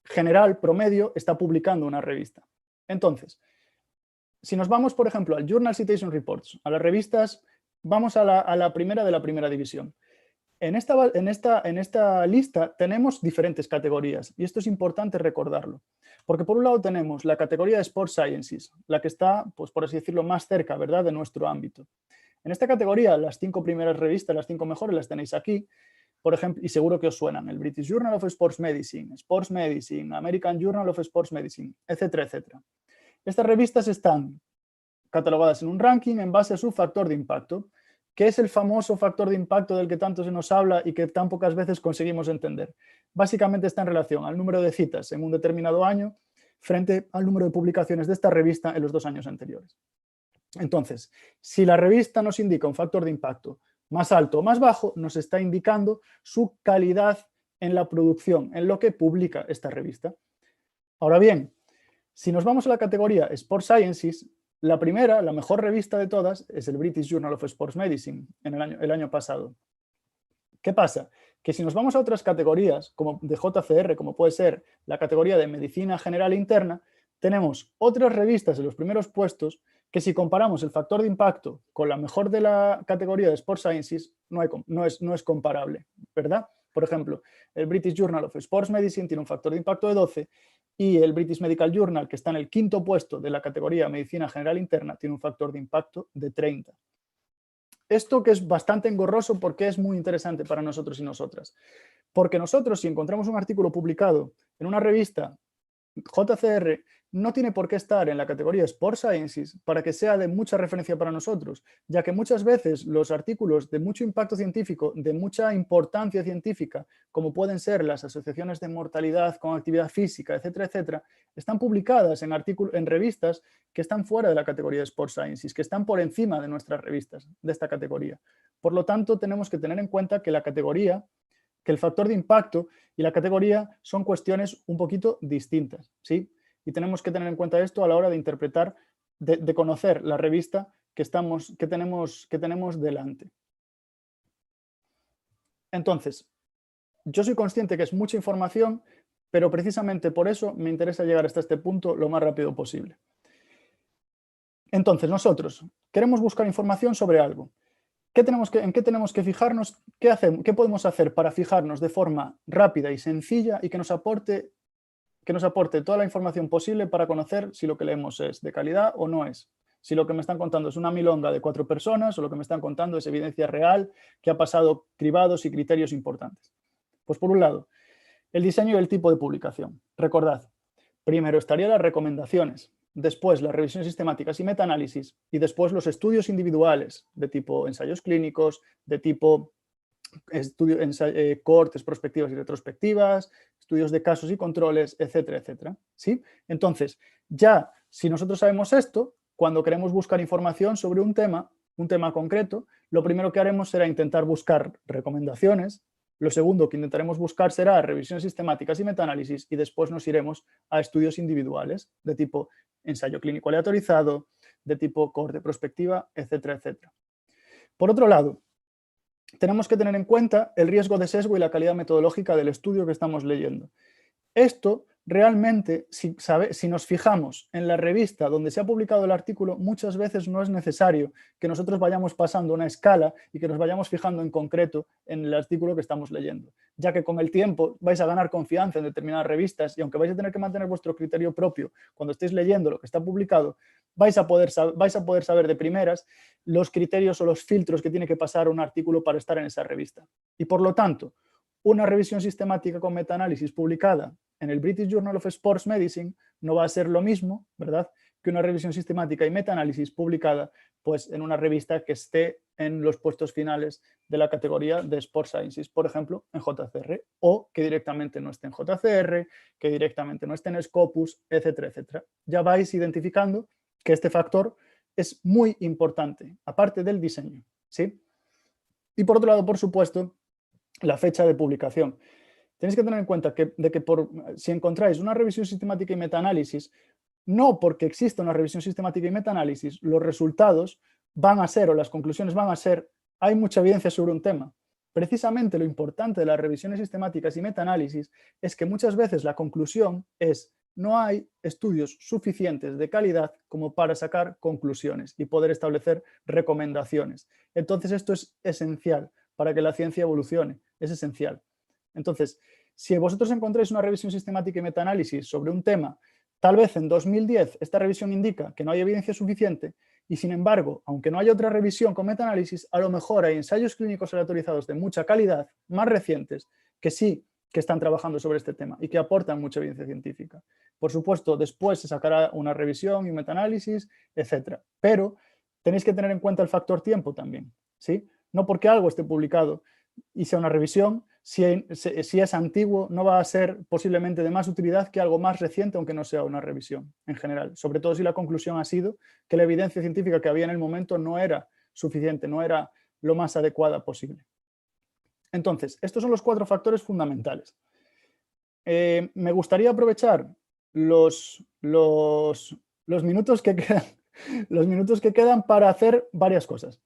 Speaker 2: general, promedio, está publicando una revista. Entonces, si nos vamos, por ejemplo, al Journal Citation Reports, a las revistas, vamos a la primera de la primera división. En esta lista tenemos diferentes categorías y esto es importante recordarlo, porque por un lado tenemos la categoría de Sports Sciences, la que está, pues por así decirlo, más cerca, ¿verdad?, de nuestro ámbito. En esta categoría, las 5 primeras revistas, las 5 mejores, las tenéis aquí, por ejemplo, y seguro que os suenan: el British Journal of Sports Medicine, American Journal of Sports Medicine, etcétera, etcétera. Estas revistas están catalogadas en un ranking en base a su factor de impacto. ¿Qué es el famoso factor de impacto del que tanto se nos habla y que tan pocas veces conseguimos entender? Básicamente está en relación al número de citas en un determinado año frente al número de publicaciones de esta revista en los 2 años anteriores. Entonces, si la revista nos indica un factor de impacto más alto o más bajo, nos está indicando su calidad en la producción, en lo que publica esta revista. Ahora bien, si nos vamos a la categoría Sports Sciences, la primera, la mejor revista de todas, es el British Journal of Sports Medicine, el año pasado. ¿Qué pasa? Que si nos vamos a otras categorías, como de JCR, como puede ser la categoría de Medicina General Interna, tenemos otras revistas en los primeros puestos que, si comparamos el factor de impacto con la mejor de la categoría de Sports Sciences, no es comparable, ¿verdad? Por ejemplo, el British Journal of Sports Medicine tiene un factor de impacto de 12 y el British Medical Journal, que está en el 5º puesto de la categoría Medicina General Interna, tiene un factor de impacto de 30. Esto, que es bastante engorroso, porque es muy interesante para nosotros y nosotras. Porque nosotros, si encontramos un artículo publicado en una revista JCR, no tiene por qué estar en la categoría Sports Sciences para que sea de mucha referencia para nosotros, ya que muchas veces los artículos de mucho impacto científico, de mucha importancia científica, como pueden ser las asociaciones de mortalidad con actividad física, etcétera, etcétera, están publicadas en revistas que están fuera de la categoría de Sports Sciences, que están por encima de nuestras revistas de esta categoría. Por lo tanto, tenemos que tener en cuenta que que el factor de impacto y la categoría son cuestiones un poquito distintas, ¿sí? Y tenemos que tener en cuenta esto a la hora de interpretar, de conocer la revista que tenemos delante. Entonces, yo soy consciente que es mucha información, pero precisamente por eso me interesa llegar hasta este punto lo más rápido posible. Entonces, nosotros queremos buscar información sobre algo. ¿En qué tenemos que fijarnos? ¿Qué podemos hacer para fijarnos de forma rápida y sencilla y que nos aporte toda la información posible para conocer si lo que leemos es de calidad o no es? Si lo que me están contando es una milonga de 4 personas o lo que me están contando es evidencia real que ha pasado cribados y criterios importantes. Pues por un lado, el diseño y el tipo de publicación. Recordad, primero estarían las recomendaciones, después las revisiones sistemáticas y metaanálisis, y después los estudios individuales de tipo ensayos clínicos, de tipo cohortes prospectivas y retrospectivas, estudios de casos y controles, etcétera, etcétera. ¿Sí? Entonces, ya si nosotros sabemos esto, cuando queremos buscar información sobre un tema concreto, lo primero que haremos será intentar buscar recomendaciones. Lo segundo que intentaremos buscar será revisiones sistemáticas y metaanálisis, y después nos iremos a estudios individuales de tipo ensayo clínico aleatorizado, de tipo cohorte prospectiva, etcétera, etcétera. Por otro lado, tenemos que tener en cuenta el riesgo de sesgo y la calidad metodológica del estudio que estamos leyendo. Esto realmente, si nos fijamos en la revista donde se ha publicado el artículo, muchas veces no es necesario que nosotros vayamos pasando una escala y que nos vayamos fijando en concreto en el artículo que estamos leyendo, ya que con el tiempo vais a ganar confianza en determinadas revistas y aunque vais a tener que mantener vuestro criterio propio cuando estéis leyendo lo que está publicado, vais a poder saber de primeras los criterios o los filtros que tiene que pasar un artículo para estar en esa revista. Y por lo tanto, una revisión sistemática con metaanálisis publicada en el British Journal of Sports Medicine no va a ser lo mismo, ¿verdad?, que una revisión sistemática y metaanálisis publicada pues, en una revista que esté en los puestos finales de la categoría de Sports Sciences, por ejemplo, en JCR, o que directamente no esté en JCR, que directamente no esté en Scopus, etcétera, etcétera. Ya vais identificando que este factor es muy importante, aparte del diseño, ¿sí? Y por otro lado, por supuesto, la fecha de publicación. Tenéis que tener en cuenta que si encontráis una revisión sistemática y metaanálisis, no porque exista una revisión sistemática y metaanálisis, los resultados van a ser, o las conclusiones van a ser, hay mucha evidencia sobre un tema. Precisamente lo importante de las revisiones sistemáticas y metaanálisis es que muchas veces la conclusión es no hay estudios suficientes de calidad como para sacar conclusiones y poder establecer recomendaciones. Entonces esto es esencial para que la ciencia evolucione, es esencial. Entonces, si vosotros encontráis una revisión sistemática y metaanálisis sobre un tema, tal vez en 2010 esta revisión indica que no hay evidencia suficiente y, sin embargo, aunque no haya otra revisión con metaanálisis, a lo mejor hay ensayos clínicos aleatorizados de mucha calidad, más recientes, que sí que están trabajando sobre este tema y que aportan mucha evidencia científica. Por supuesto, después se sacará una revisión y un metaanálisis, etcétera. Pero tenéis que tener en cuenta el factor tiempo también, ¿sí? No porque algo esté publicado y sea una revisión, si es antiguo, no va a ser posiblemente de más utilidad que algo más reciente, aunque no sea una revisión en general. Sobre todo si la conclusión ha sido que la evidencia científica que había en el momento no era suficiente, no era lo más adecuada posible. Entonces, estos son los 4 factores fundamentales. Me gustaría aprovechar los minutos que quedan para hacer varias cosas.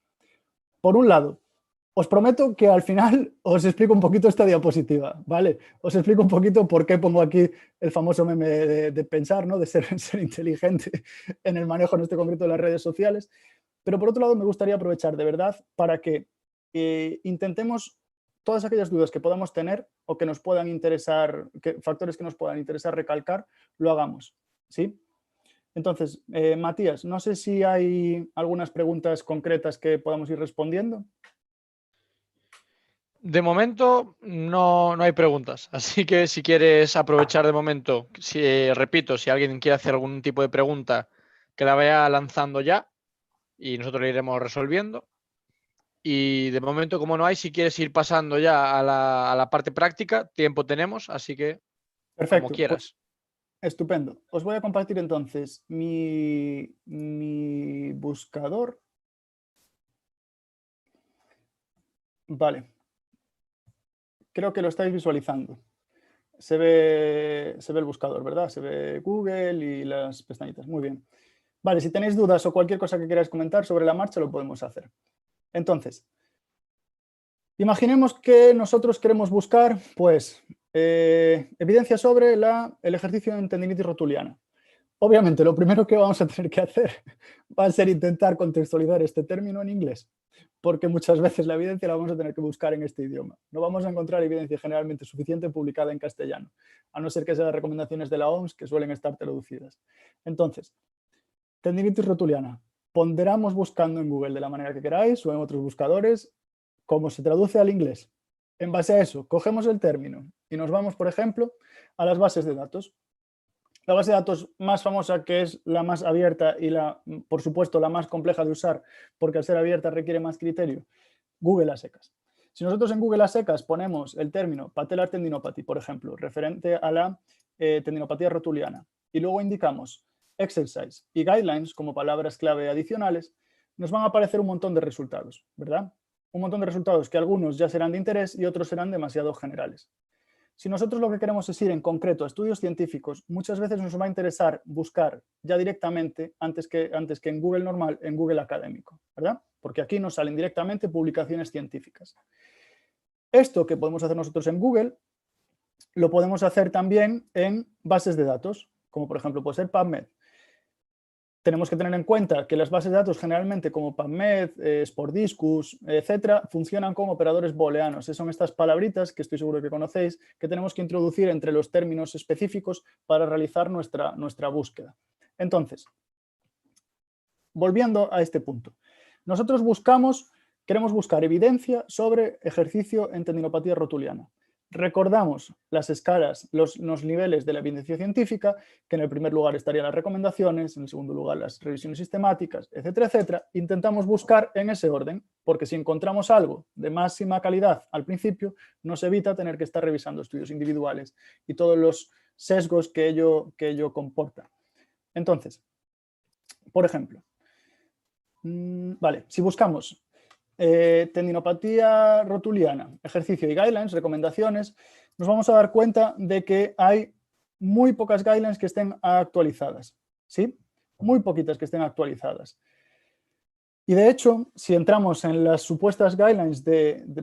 Speaker 2: Por un lado, os prometo que al final os explico un poquito esta diapositiva, ¿vale? Os explico un poquito por qué pongo aquí el famoso meme de pensar, ¿no? De ser inteligente en el manejo en este concreto de las redes sociales. Pero por otro lado me gustaría aprovechar de verdad para que intentemos todas aquellas dudas que podamos tener o que nos puedan interesar, factores que nos puedan interesar recalcar, lo hagamos, ¿sí? Entonces, Matías, no sé si hay algunas preguntas concretas que podamos ir respondiendo.
Speaker 1: De momento no hay preguntas, así que si quieres aprovechar de momento, repito, si alguien quiere hacer algún tipo de pregunta, que la vaya lanzando ya y nosotros la iremos resolviendo. Y de momento, como no hay, si quieres ir pasando ya a la parte práctica, tiempo tenemos, así que
Speaker 2: perfecto,
Speaker 1: como quieras.
Speaker 2: Pues, estupendo. Os voy a compartir entonces mi buscador. Vale. Creo que lo estáis visualizando. Se ve el buscador, ¿verdad? Se ve Google y las pestañitas. Muy bien. Vale, si tenéis dudas o cualquier cosa que queráis comentar sobre la marcha, lo podemos hacer. Entonces, imaginemos que nosotros queremos buscar, pues, evidencia sobre el ejercicio en tendinitis rotuliana. Obviamente, lo primero que vamos a tener que hacer va a ser intentar contextualizar este término en inglés, porque muchas veces la evidencia la vamos a tener que buscar en este idioma. No vamos a encontrar evidencia generalmente suficiente publicada en castellano, a no ser que sean las recomendaciones de la OMS, que suelen estar traducidas. Entonces, tendinitis rotuliana. Ponderamos buscando en Google de la manera que queráis o en otros buscadores cómo se traduce al inglés. En base a eso, cogemos el término y nos vamos, por ejemplo, a las bases de datos. La base de datos más famosa, que es la más abierta y, por supuesto, la más compleja de usar, porque al ser abierta requiere más criterio, Google a secas. Si nosotros en Google a secas ponemos el término patellar tendinopathy, por ejemplo, referente a la tendinopatía rotuliana, y luego indicamos exercise y guidelines como palabras clave adicionales, nos van a aparecer un montón de resultados, ¿verdad? Un montón de resultados que algunos ya serán de interés y otros serán demasiado generales. Si nosotros lo que queremos es ir en concreto a estudios científicos, muchas veces nos va a interesar buscar ya directamente, antes que en Google normal, en Google académico, ¿verdad? Porque aquí nos salen directamente publicaciones científicas. Esto que podemos hacer nosotros en Google, lo podemos hacer también en bases de datos, como por ejemplo puede ser PubMed. Tenemos que tener en cuenta que las bases de datos generalmente como PubMed, SportDiscus, etcétera, funcionan con operadores booleanos. Son estas palabritas que estoy seguro que conocéis, que tenemos que introducir entre los términos específicos para realizar nuestra búsqueda. Entonces, volviendo a este punto, nosotros queremos buscar evidencia sobre ejercicio en tendinopatía rotuliana. Recordamos las escalas, los niveles de la evidencia científica, que en el primer lugar estarían las recomendaciones, en el segundo lugar las revisiones sistemáticas, etcétera, etcétera. Intentamos buscar en ese orden, porque si encontramos algo de máxima calidad al principio, nos evita tener que estar revisando estudios individuales y todos los sesgos que ello comporta. Entonces, por ejemplo, vale, si buscamos tendinopatía rotuliana, ejercicio y guidelines, recomendaciones, nos vamos a dar cuenta de que hay muy pocas guidelines que estén actualizadas, ¿sí? Muy poquitas que estén actualizadas. Y de hecho, si entramos en las supuestas guidelines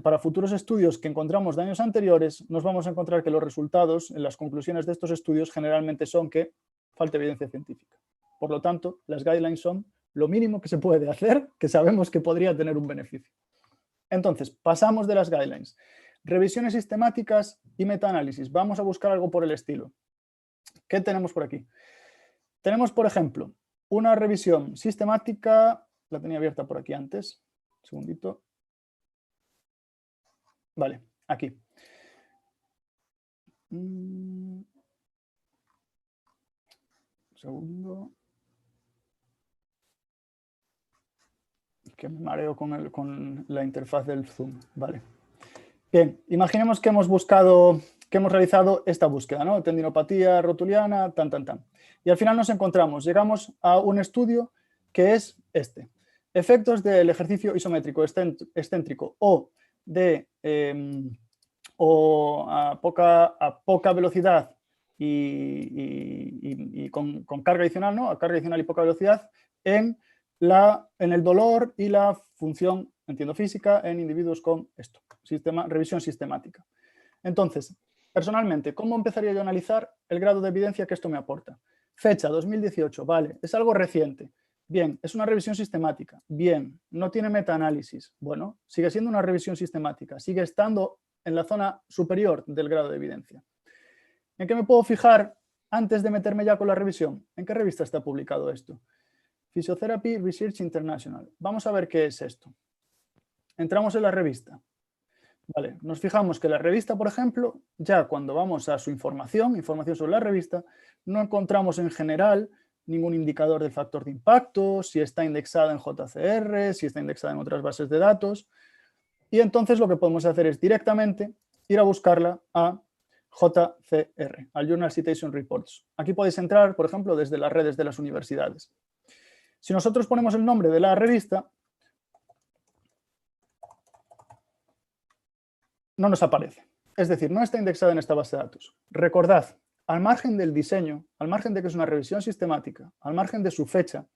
Speaker 2: para futuros estudios que encontramos de años anteriores, nos vamos a encontrar que los resultados, en las conclusiones de estos estudios, generalmente son que falta evidencia científica. Por lo tanto, las guidelines son lo mínimo que se puede hacer, que sabemos que podría tener un beneficio. Entonces, pasamos de las guidelines. Revisiones sistemáticas y metaanálisis. Vamos a buscar algo por el estilo. ¿Qué tenemos por aquí? Tenemos, por ejemplo, una revisión sistemática, la tenía abierta por aquí antes, un segundito. Vale, aquí. Un segundo. Que me mareo con la interfaz del Zoom. Vale. Bien, imaginemos que hemos realizado esta búsqueda, ¿no? Tendinopatía rotuliana, tan. Y al final nos encontramos, llegamos a un estudio que es este. Efectos del ejercicio isométrico excéntrico o a poca velocidad y con carga adicional, ¿no? A carga adicional y poca velocidad en el dolor y la función, entiendo, física en individuos con esto, revisión sistemática. Entonces, personalmente, ¿cómo empezaría yo a analizar el grado de evidencia que esto me aporta? Fecha, 2018, vale, es algo reciente. Bien, es una revisión sistemática. Bien, no tiene metaanálisis. Bueno, sigue siendo una revisión sistemática, sigue estando en la zona superior del grado de evidencia. ¿En qué me puedo fijar antes de meterme ya con la revisión? ¿En qué revista está publicado esto? Physiotherapy Research International. Vamos a ver qué es esto. Entramos en la revista. Vale, nos fijamos que la revista, por ejemplo, ya cuando vamos a su información sobre la revista, no encontramos en general ningún indicador del factor de impacto, si está indexada en JCR, si está indexada en otras bases de datos. Y entonces lo que podemos hacer es directamente ir a buscarla a JCR, al Journal Citation Reports. Aquí podéis entrar, por ejemplo, desde las redes de las universidades. Si nosotros ponemos el nombre de la revista, no nos aparece. Es decir, no está indexada en esta base de datos. Recordad, al margen del diseño, al margen de que es una revisión sistemática, al margen de su fecha,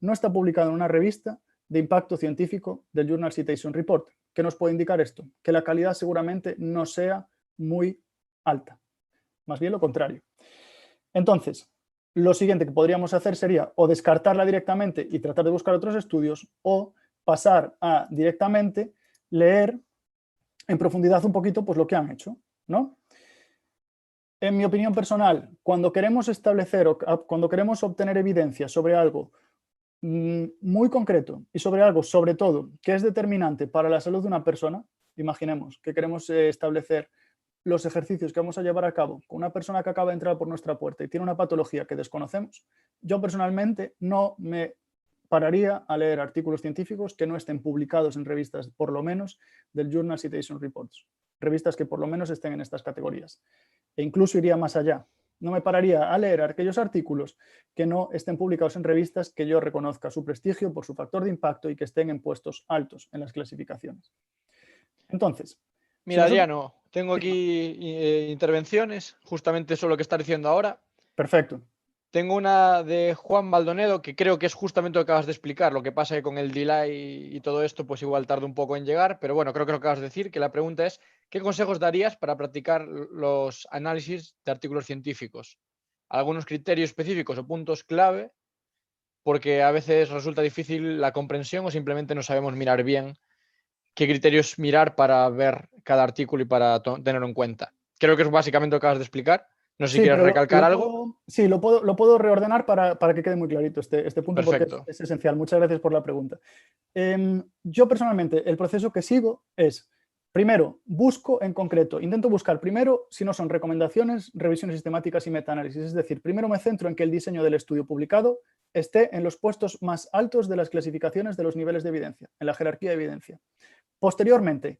Speaker 2: no está publicada en una revista de impacto científico del Journal Citation Report. ¿Qué nos puede indicar esto? Que la calidad seguramente no sea muy alta. Más bien lo contrario. Entonces, lo siguiente que podríamos hacer sería o descartarla directamente y tratar de buscar otros estudios o pasar a directamente leer en profundidad un poquito pues, lo que han hecho, ¿no? En mi opinión personal, cuando queremos establecer o cuando queremos obtener evidencia sobre algo muy concreto y sobre algo, sobre todo, que es determinante para la salud de una persona, imaginemos que queremos establecer los ejercicios que vamos a llevar a cabo con una persona que acaba de entrar por nuestra puerta y tiene una patología que desconocemos, yo personalmente no me pararía a leer artículos científicos que no estén publicados en revistas, por lo menos, del Journal Citation Reports. Revistas que por lo menos estén en estas categorías. E incluso iría más allá. No me pararía a leer aquellos artículos que no estén publicados en revistas que yo reconozca su prestigio por su factor de impacto y que estén en puestos altos en las clasificaciones. Entonces,
Speaker 1: Mira, Adriano, tengo aquí intervenciones, justamente eso lo que estás diciendo ahora.
Speaker 2: Perfecto.
Speaker 1: Tengo una de Juan Baldonedo que creo que es justamente lo que acabas de explicar. Lo que pasa es que con el delay y todo esto, pues igual tarda un poco en llegar, pero bueno, creo que lo que acabas de decir, que la pregunta es, ¿qué consejos darías para practicar los análisis de artículos científicos? ¿Algunos criterios específicos o puntos clave? Porque a veces resulta difícil la comprensión o simplemente no sabemos mirar bien qué criterios mirar para ver cada artículo y para tenerlo en cuenta. Creo que es básicamente lo que acabas de explicar. No sé si quieres recalcar algo.
Speaker 2: Lo puedo reordenar para que quede muy clarito este punto. Perfecto. Porque es esencial. Muchas gracias por la pregunta. Yo personalmente, el proceso que sigo es, primero, intento buscar primero si no son recomendaciones, revisiones sistemáticas y metaanálisis. Es decir, primero me centro en que el diseño del estudio publicado esté en los puestos más altos de las clasificaciones de los niveles de evidencia, en la jerarquía de evidencia. Posteriormente,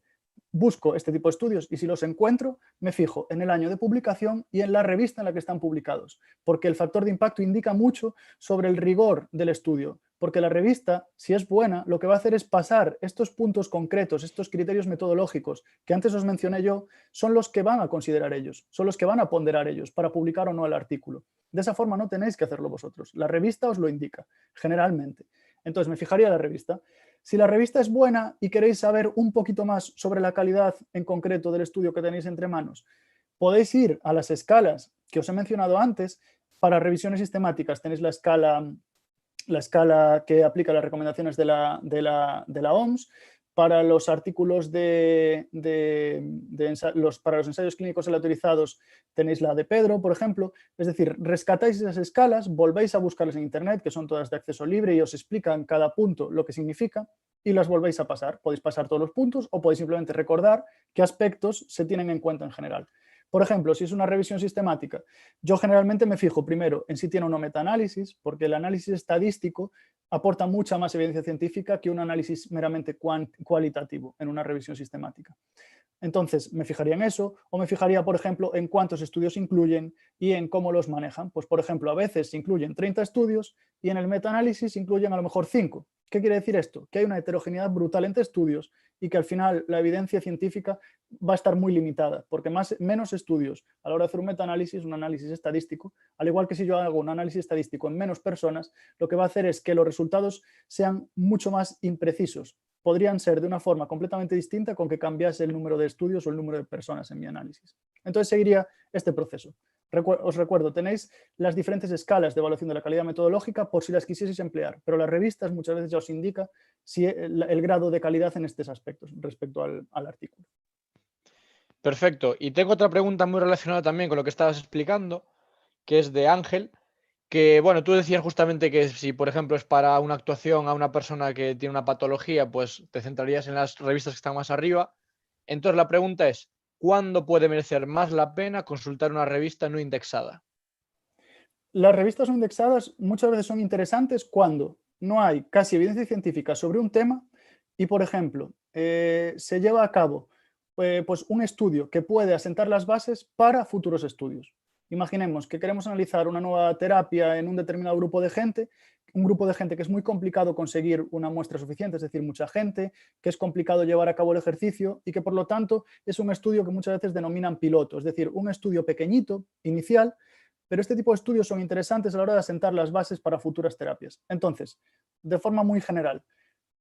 Speaker 2: busco este tipo de estudios y si los encuentro, me fijo en el año de publicación y en la revista en la que están publicados, porque el factor de impacto indica mucho sobre el rigor del estudio, porque la revista, si es buena, lo que va a hacer es pasar estos puntos concretos, estos criterios metodológicos que antes os mencioné yo, son los que van a considerar ellos, son los que van a ponderar ellos para publicar o no el artículo. De esa forma no tenéis que hacerlo vosotros, la revista os lo indica, generalmente. Entonces me fijaría en la revista. Si la revista es buena y queréis saber un poquito más sobre la calidad en concreto del estudio que tenéis entre manos, podéis ir a las escalas que os he mencionado antes. Para revisiones sistemáticas tenéis la escala que aplica las recomendaciones de la OMS. Para los artículos para los ensayos clínicos aleatorizados tenéis la de Pedro, por ejemplo. Es decir, rescatáis esas escalas, volvéis a buscarlas en Internet, que son todas de acceso libre y os explican cada punto lo que significa y las volvéis a pasar. Podéis pasar todos los puntos o podéis simplemente recordar qué aspectos se tienen en cuenta en general. Por ejemplo, si es una revisión sistemática, yo generalmente me fijo primero en si tiene o no metaanálisis, porque el análisis estadístico aporta mucha más evidencia científica que un análisis meramente cualitativo en una revisión sistemática. Entonces, me fijaría en eso, o me fijaría, por ejemplo, en cuántos estudios incluyen y en cómo los manejan. Pues, por ejemplo, a veces incluyen 30 estudios y en el metaanálisis incluyen a lo mejor 5. ¿Qué quiere decir esto? Que hay una heterogeneidad brutal entre estudios y que al final la evidencia científica va a estar muy limitada, porque menos estudios a la hora de hacer un metaanálisis, un análisis estadístico, al igual que si yo hago un análisis estadístico en menos personas, lo que va a hacer es que los resultados sean mucho más imprecisos. Podrían ser de una forma completamente distinta con que cambiase el número de estudios o el número de personas en mi análisis. Entonces seguiría este proceso. Os recuerdo, tenéis las diferentes escalas de evaluación de la calidad metodológica por si las quisieseis emplear, pero las revistas muchas veces ya os indica si el grado de calidad en estos aspectos respecto al artículo.
Speaker 1: Perfecto. Y tengo otra pregunta muy relacionada también con lo que estabas explicando, que es de Ángel, que, bueno, tú decías justamente que si, por ejemplo, es para una actuación a una persona que tiene una patología, pues te centrarías en las revistas que están más arriba. Entonces la pregunta es, ¿cuándo puede merecer más la pena consultar una revista no indexada?
Speaker 2: Las revistas no indexadas muchas veces son interesantes cuando no hay casi evidencia científica sobre un tema y, por ejemplo, se lleva a cabo pues un estudio que puede asentar las bases para futuros estudios. Imaginemos que queremos analizar una nueva terapia en un determinado grupo de gente, un grupo de gente que es muy complicado conseguir una muestra suficiente, es decir, mucha gente, que es complicado llevar a cabo el ejercicio y que, por lo tanto, es un estudio que muchas veces denominan piloto, es decir, un estudio pequeñito, inicial, pero este tipo de estudios son interesantes a la hora de asentar las bases para futuras terapias. Entonces, de forma muy general,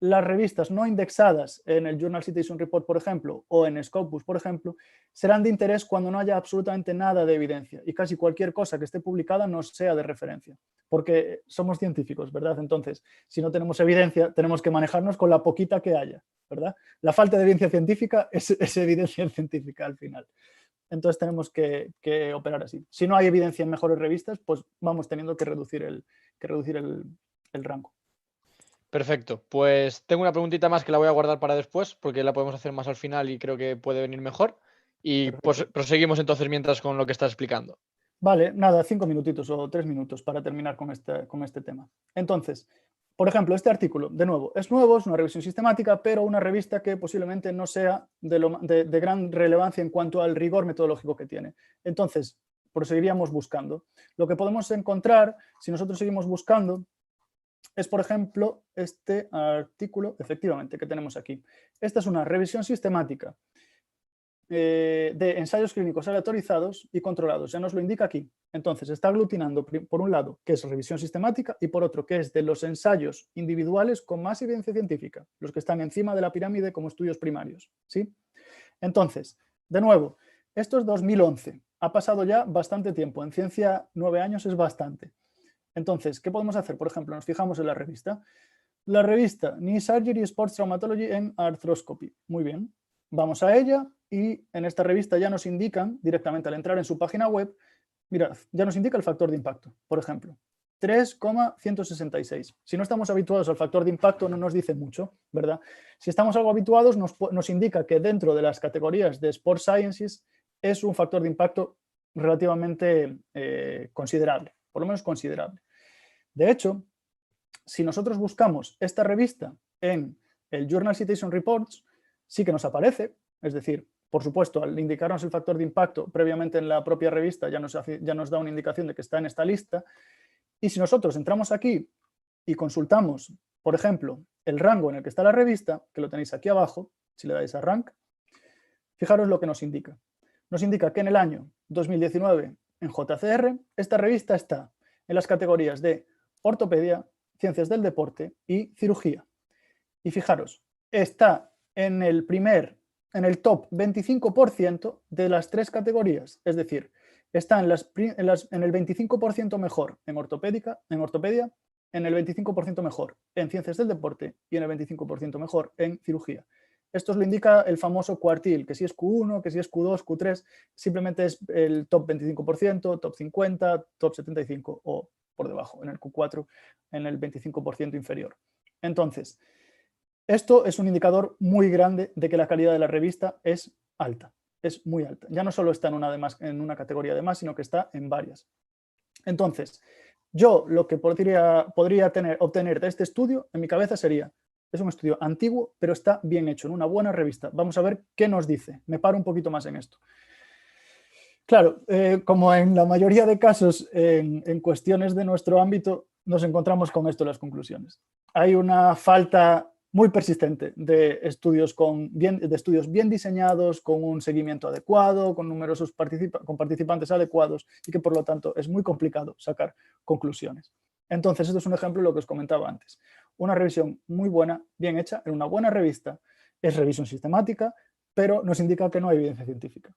Speaker 2: las revistas no indexadas en el Journal Citation Report, por ejemplo, o en Scopus, por ejemplo, serán de interés cuando no haya absolutamente nada de evidencia y casi cualquier cosa que esté publicada no sea de referencia, porque somos científicos, ¿verdad? Entonces, si no tenemos evidencia, tenemos que manejarnos con la poquita que haya, ¿verdad? La falta de evidencia científica es evidencia científica al final. Entonces tenemos que operar así. Si no hay evidencia en mejores revistas, pues vamos teniendo que reducir el rango.
Speaker 1: Perfecto. Pues tengo una preguntita más que la voy a guardar para después, porque la podemos hacer más al final y creo que puede venir mejor. Y pues proseguimos entonces mientras con lo que estás explicando.
Speaker 2: Vale, nada, 5 minutitos o 3 minutos para terminar con este tema. Entonces, por ejemplo, este artículo, de nuevo, es una revisión sistemática, pero una revista que posiblemente no sea de gran relevancia en cuanto al rigor metodológico que tiene. Entonces, proseguiríamos buscando. Lo que podemos encontrar, si nosotros seguimos buscando, es, por ejemplo, este artículo, efectivamente, que tenemos aquí. Esta es una revisión sistemática de ensayos clínicos aleatorizados y controlados. Ya nos lo indica aquí. Entonces, está aglutinando, por un lado, que es revisión sistemática, y por otro, que es de los ensayos individuales con más evidencia científica, los que están encima de la pirámide como estudios primarios. ¿Sí? Entonces, de nuevo, esto es 2011. Ha pasado ya bastante tiempo. En ciencia, 9 años es bastante. Entonces, ¿qué podemos hacer? Por ejemplo, nos fijamos en la revista. La revista Knee Surgery Sports Traumatology and Arthroscopy. Muy bien. Vamos a ella y en esta revista ya nos indican directamente al entrar en su página web, mirad, ya nos indica el factor de impacto, por ejemplo, 3,166. Si no estamos habituados al factor de impacto no nos dice mucho, ¿verdad? Si estamos algo habituados nos indica que dentro de las categorías de Sports Sciences es un factor de impacto relativamente considerable, por lo menos considerable. De hecho, si nosotros buscamos esta revista en el Journal Citation Reports, sí que nos aparece, es decir, por supuesto, al indicarnos el factor de impacto previamente en la propia revista ya nos da una indicación de que está en esta lista. Y si nosotros entramos aquí y consultamos, por ejemplo, el rango en el que está la revista, que lo tenéis aquí abajo, si le dais a Rank, fijaros lo que nos indica. Nos indica que en el año 2019, en JCR, esta revista está en las categorías de ortopedia, ciencias del deporte y cirugía. Y fijaros, está en el top 25% de las 3 categorías, es decir, está en el 25% mejor en ortopedia, en el 25% mejor en ciencias del deporte y en el 25% mejor en cirugía. Esto os lo indica el famoso cuartil, que si es Q1, que si es Q2, Q3, simplemente es el top 25%, top 50, top 75 o por debajo, en el Q4, en el 25% inferior. Entonces, esto es un indicador muy grande de que la calidad de la revista es alta, es muy alta. Ya no solo está en una categoría de más, sino que está en varias. Entonces, yo lo que podría obtener de este estudio en mi cabeza sería, es un estudio antiguo, pero está bien hecho, en una buena revista. Vamos a ver qué nos dice. Me paro un poquito más en esto. Claro, como en la mayoría de casos en cuestiones de nuestro ámbito, nos encontramos con esto en las conclusiones. Hay una falta muy persistente de estudios bien diseñados, con un seguimiento adecuado, con numerosos participantes adecuados y que por lo tanto es muy complicado sacar conclusiones. Entonces, esto es un ejemplo de lo que os comentaba antes. Una revisión muy buena, bien hecha, en una buena revista, es revisión sistemática, pero nos indica que no hay evidencia científica.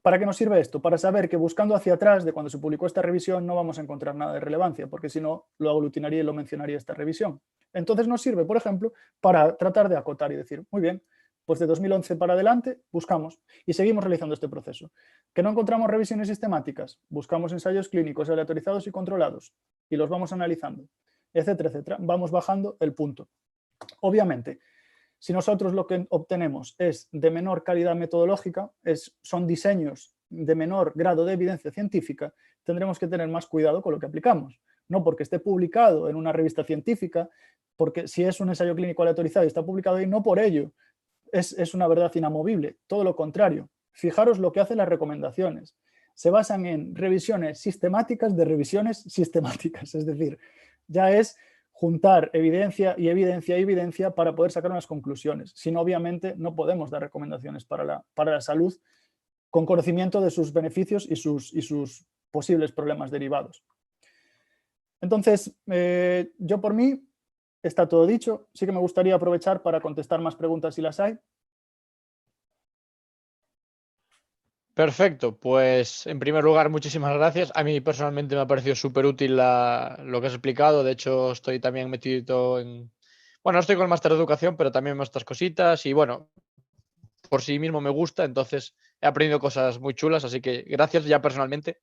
Speaker 2: ¿Para qué nos sirve esto? Para saber que buscando hacia atrás de cuando se publicó esta revisión no vamos a encontrar nada de relevancia, porque si no, lo aglutinaría y lo mencionaría esta revisión. Entonces nos sirve, por ejemplo, para tratar de acotar y decir, muy bien, pues de 2011 para adelante buscamos y seguimos realizando este proceso. ¿Que no encontramos revisiones sistemáticas? Buscamos ensayos clínicos aleatorizados y controlados y los vamos analizando, etcétera, etcétera. Vamos bajando el punto. Obviamente, si nosotros lo que obtenemos es de menor calidad metodológica, son diseños de menor grado de evidencia científica, tendremos que tener más cuidado con lo que aplicamos. No porque esté publicado en una revista científica, porque si es un ensayo clínico aleatorizado y está publicado ahí, no por ello es una verdad inamovible. Todo lo contrario. Fijaros lo que hacen las recomendaciones. Se basan en revisiones sistemáticas de revisiones sistemáticas. Es decir, ya es juntar evidencia y evidencia y evidencia para poder sacar unas conclusiones. Si no, obviamente, no podemos dar recomendaciones para la salud con conocimiento de sus beneficios y sus posibles problemas derivados. Entonces, yo por mí, está todo dicho. Sí que me gustaría aprovechar para contestar más preguntas si las hay.
Speaker 1: Perfecto, pues en primer lugar, muchísimas gracias. A mí personalmente me ha parecido súper útil lo que has explicado. De hecho, estoy también metido en... Bueno, estoy con el máster de educación, pero también veo estas cositas y bueno, por sí mismo me gusta, entonces he aprendido cosas muy chulas, así que gracias ya personalmente.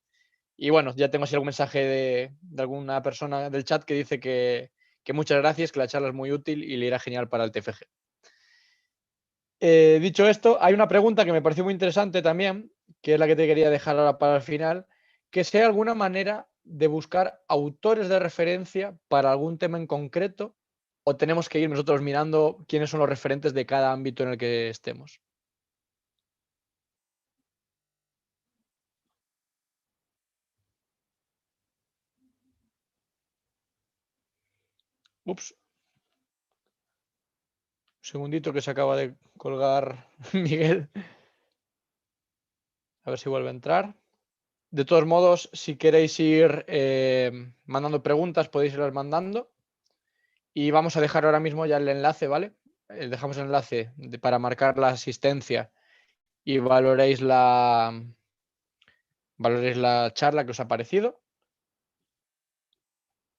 Speaker 1: Y bueno, ya tengo así algún mensaje de alguna persona del chat que dice que muchas gracias, que la charla es muy útil y le irá genial para el TFG. Dicho esto, hay una pregunta que me pareció muy interesante también, que es la que te quería dejar ahora para el final, que sea alguna manera de buscar autores de referencia para algún tema en concreto, o tenemos que ir nosotros mirando quiénes son los referentes de cada ámbito en el que estemos. Ups. Un segundito que se acaba de colgar Miguel. A ver si vuelve a entrar. De todos modos, si queréis ir mandando preguntas, podéis irlas mandando. Y vamos a dejar ahora mismo ya el enlace, ¿vale? Dejamos el enlace para marcar la asistencia y valoréis la charla que os ha parecido.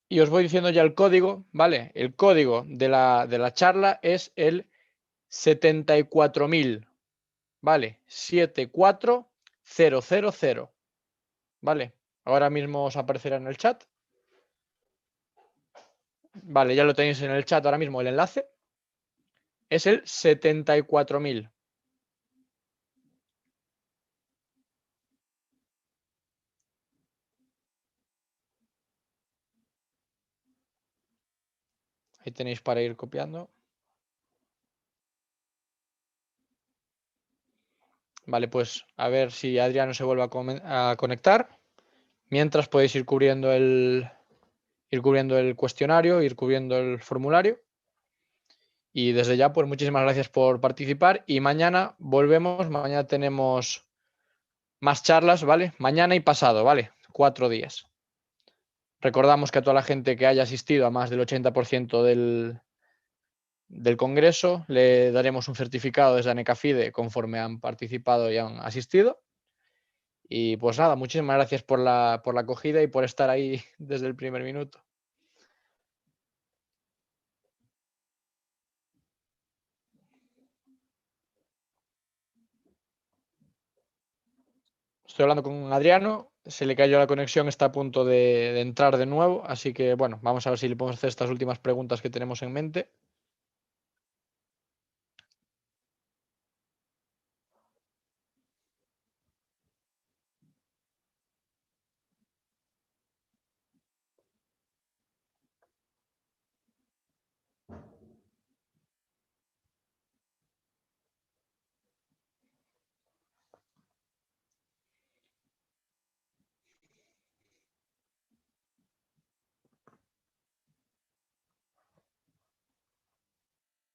Speaker 1: Y os voy diciendo ya el código, ¿vale? El código de la charla es el 74.000, ¿vale? 74000, ¿vale? Ahora mismo os aparecerá en el chat. Vale, ya lo tenéis en el chat ahora mismo el enlace. Es el 74.000. Ahí tenéis para ir copiando. Vale, pues a ver si Adriano se vuelve a conectar. Mientras podéis ir cubriendo el cuestionario, ir cubriendo el formulario. Y desde ya, pues muchísimas gracias por participar. Y mañana volvemos. Mañana tenemos más charlas, ¿vale? Mañana y pasado, ¿vale? 4 días. Recordamos que a toda la gente que haya asistido a más del 80% del congreso le daremos un certificado desde ANECAFIDE conforme han participado y han asistido. Y pues nada, muchísimas gracias por la acogida y por estar ahí desde el primer minuto. Estoy hablando con Adriano, se le cayó la conexión, está a punto de entrar de nuevo, así que bueno, vamos a ver si le podemos hacer estas últimas preguntas que tenemos en mente.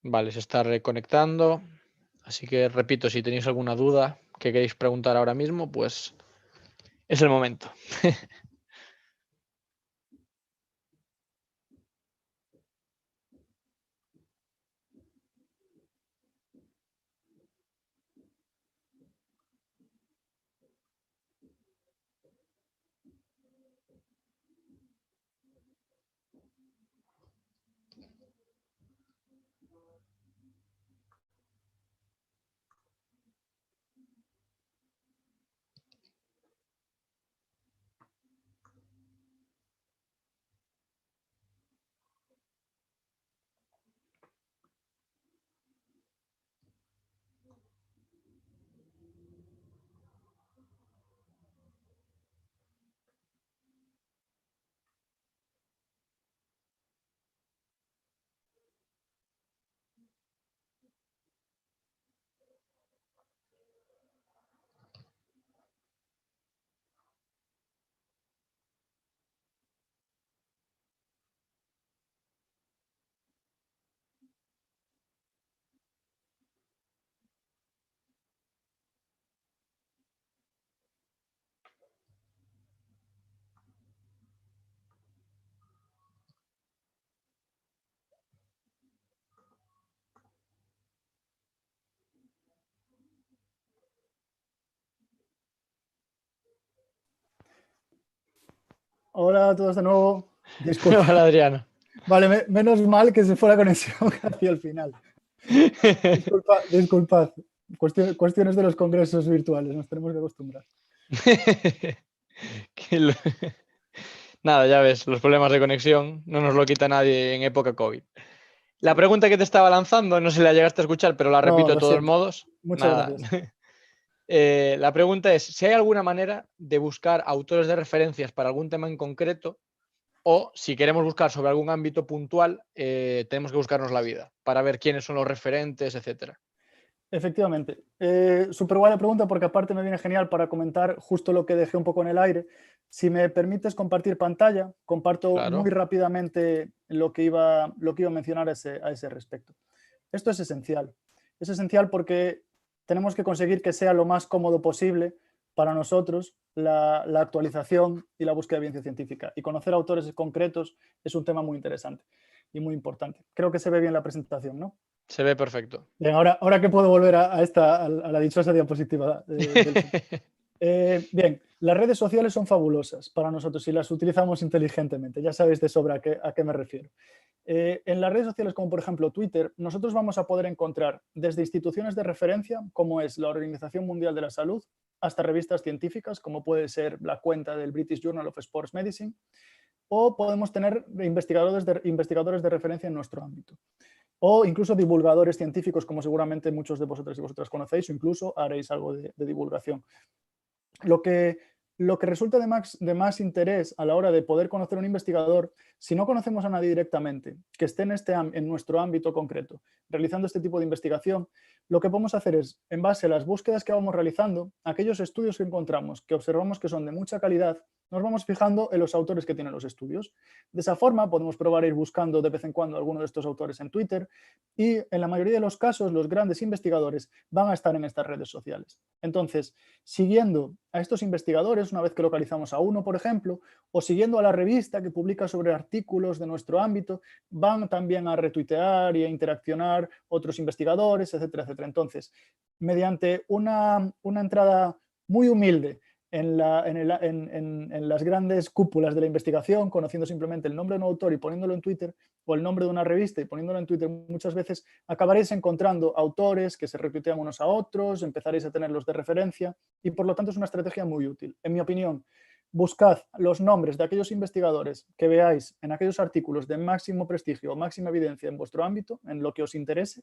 Speaker 1: Vale, se está reconectando, así que repito, si tenéis alguna duda que queréis preguntar ahora mismo, pues es el momento.
Speaker 2: Hola a todos de nuevo. Disculpa.
Speaker 1: Hola, Adriano.
Speaker 2: Vale, menos mal que se fue la conexión hacia el final. Disculpad. Cuestiones de los congresos virtuales, nos tenemos que acostumbrar.
Speaker 1: Nada, ya ves, los problemas de conexión no nos lo quita nadie en época COVID. La pregunta que te estaba lanzando, no sé si la llegaste a escuchar, pero la repito de todos modos.
Speaker 2: Muchas
Speaker 1: Nada.
Speaker 2: gracias.
Speaker 1: La pregunta es si hay alguna manera de buscar autores de referencias para algún tema en concreto, o si queremos buscar sobre algún ámbito puntual, tenemos que buscarnos la vida para ver quiénes son los referentes, etcétera.
Speaker 2: Efectivamente. Súper buena pregunta porque aparte me viene genial para comentar justo lo que dejé un poco en el aire. Si me permites compartir pantalla, comparto
Speaker 1: Claro.
Speaker 2: muy rápidamente lo que iba a mencionar a ese respecto. Esto es esencial. Es esencial porque tenemos que conseguir que sea lo más cómodo posible para nosotros la actualización y la búsqueda de evidencia científica. Y conocer autores concretos es un tema muy interesante y muy importante. Creo que se ve bien la presentación, ¿no?
Speaker 1: Se ve perfecto.
Speaker 2: Bien, ahora que puedo volver a la dichosa diapositiva. Bien, las redes sociales son fabulosas para nosotros si las utilizamos inteligentemente. Ya sabéis de sobra a qué me refiero. En las redes sociales como por ejemplo Twitter, nosotros vamos a poder encontrar desde instituciones de referencia como es la Organización Mundial de la Salud hasta revistas científicas como puede ser la cuenta del British Journal of Sports Medicine, o podemos tener investigadores de referencia en nuestro ámbito, o incluso divulgadores científicos como seguramente muchos de vosotros y vosotras conocéis, o incluso haréis algo de divulgación. Lo que resulta de más interés a la hora de poder conocer a un investigador, si no conocemos a nadie directamente que esté en nuestro ámbito concreto, realizando este tipo de investigación, lo que podemos hacer es, en base a las búsquedas que vamos realizando, aquellos estudios que encontramos, que observamos que son de mucha calidad, nos vamos fijando en los autores que tienen los estudios. De esa forma podemos probar a ir buscando de vez en cuando alguno de estos autores en Twitter y en la mayoría de los casos los grandes investigadores van a estar en estas redes sociales. Entonces, siguiendo a estos investigadores, una vez que localizamos a uno, por ejemplo, o siguiendo a la revista que publica sobre artículos de nuestro ámbito, van también a retuitear y a interaccionar otros investigadores, etcétera, etcétera. Entonces, mediante una entrada muy humilde en las grandes cúpulas de la investigación, conociendo simplemente el nombre de un autor y poniéndolo en Twitter, o el nombre de una revista y poniéndolo en Twitter, muchas veces acabaréis encontrando autores que se retuitean unos a otros, empezaréis a tenerlos de referencia y por lo tanto es una estrategia muy útil. En mi opinión, buscad los nombres de aquellos investigadores que veáis en aquellos artículos de máximo prestigio o máxima evidencia en vuestro ámbito, en lo que os interese,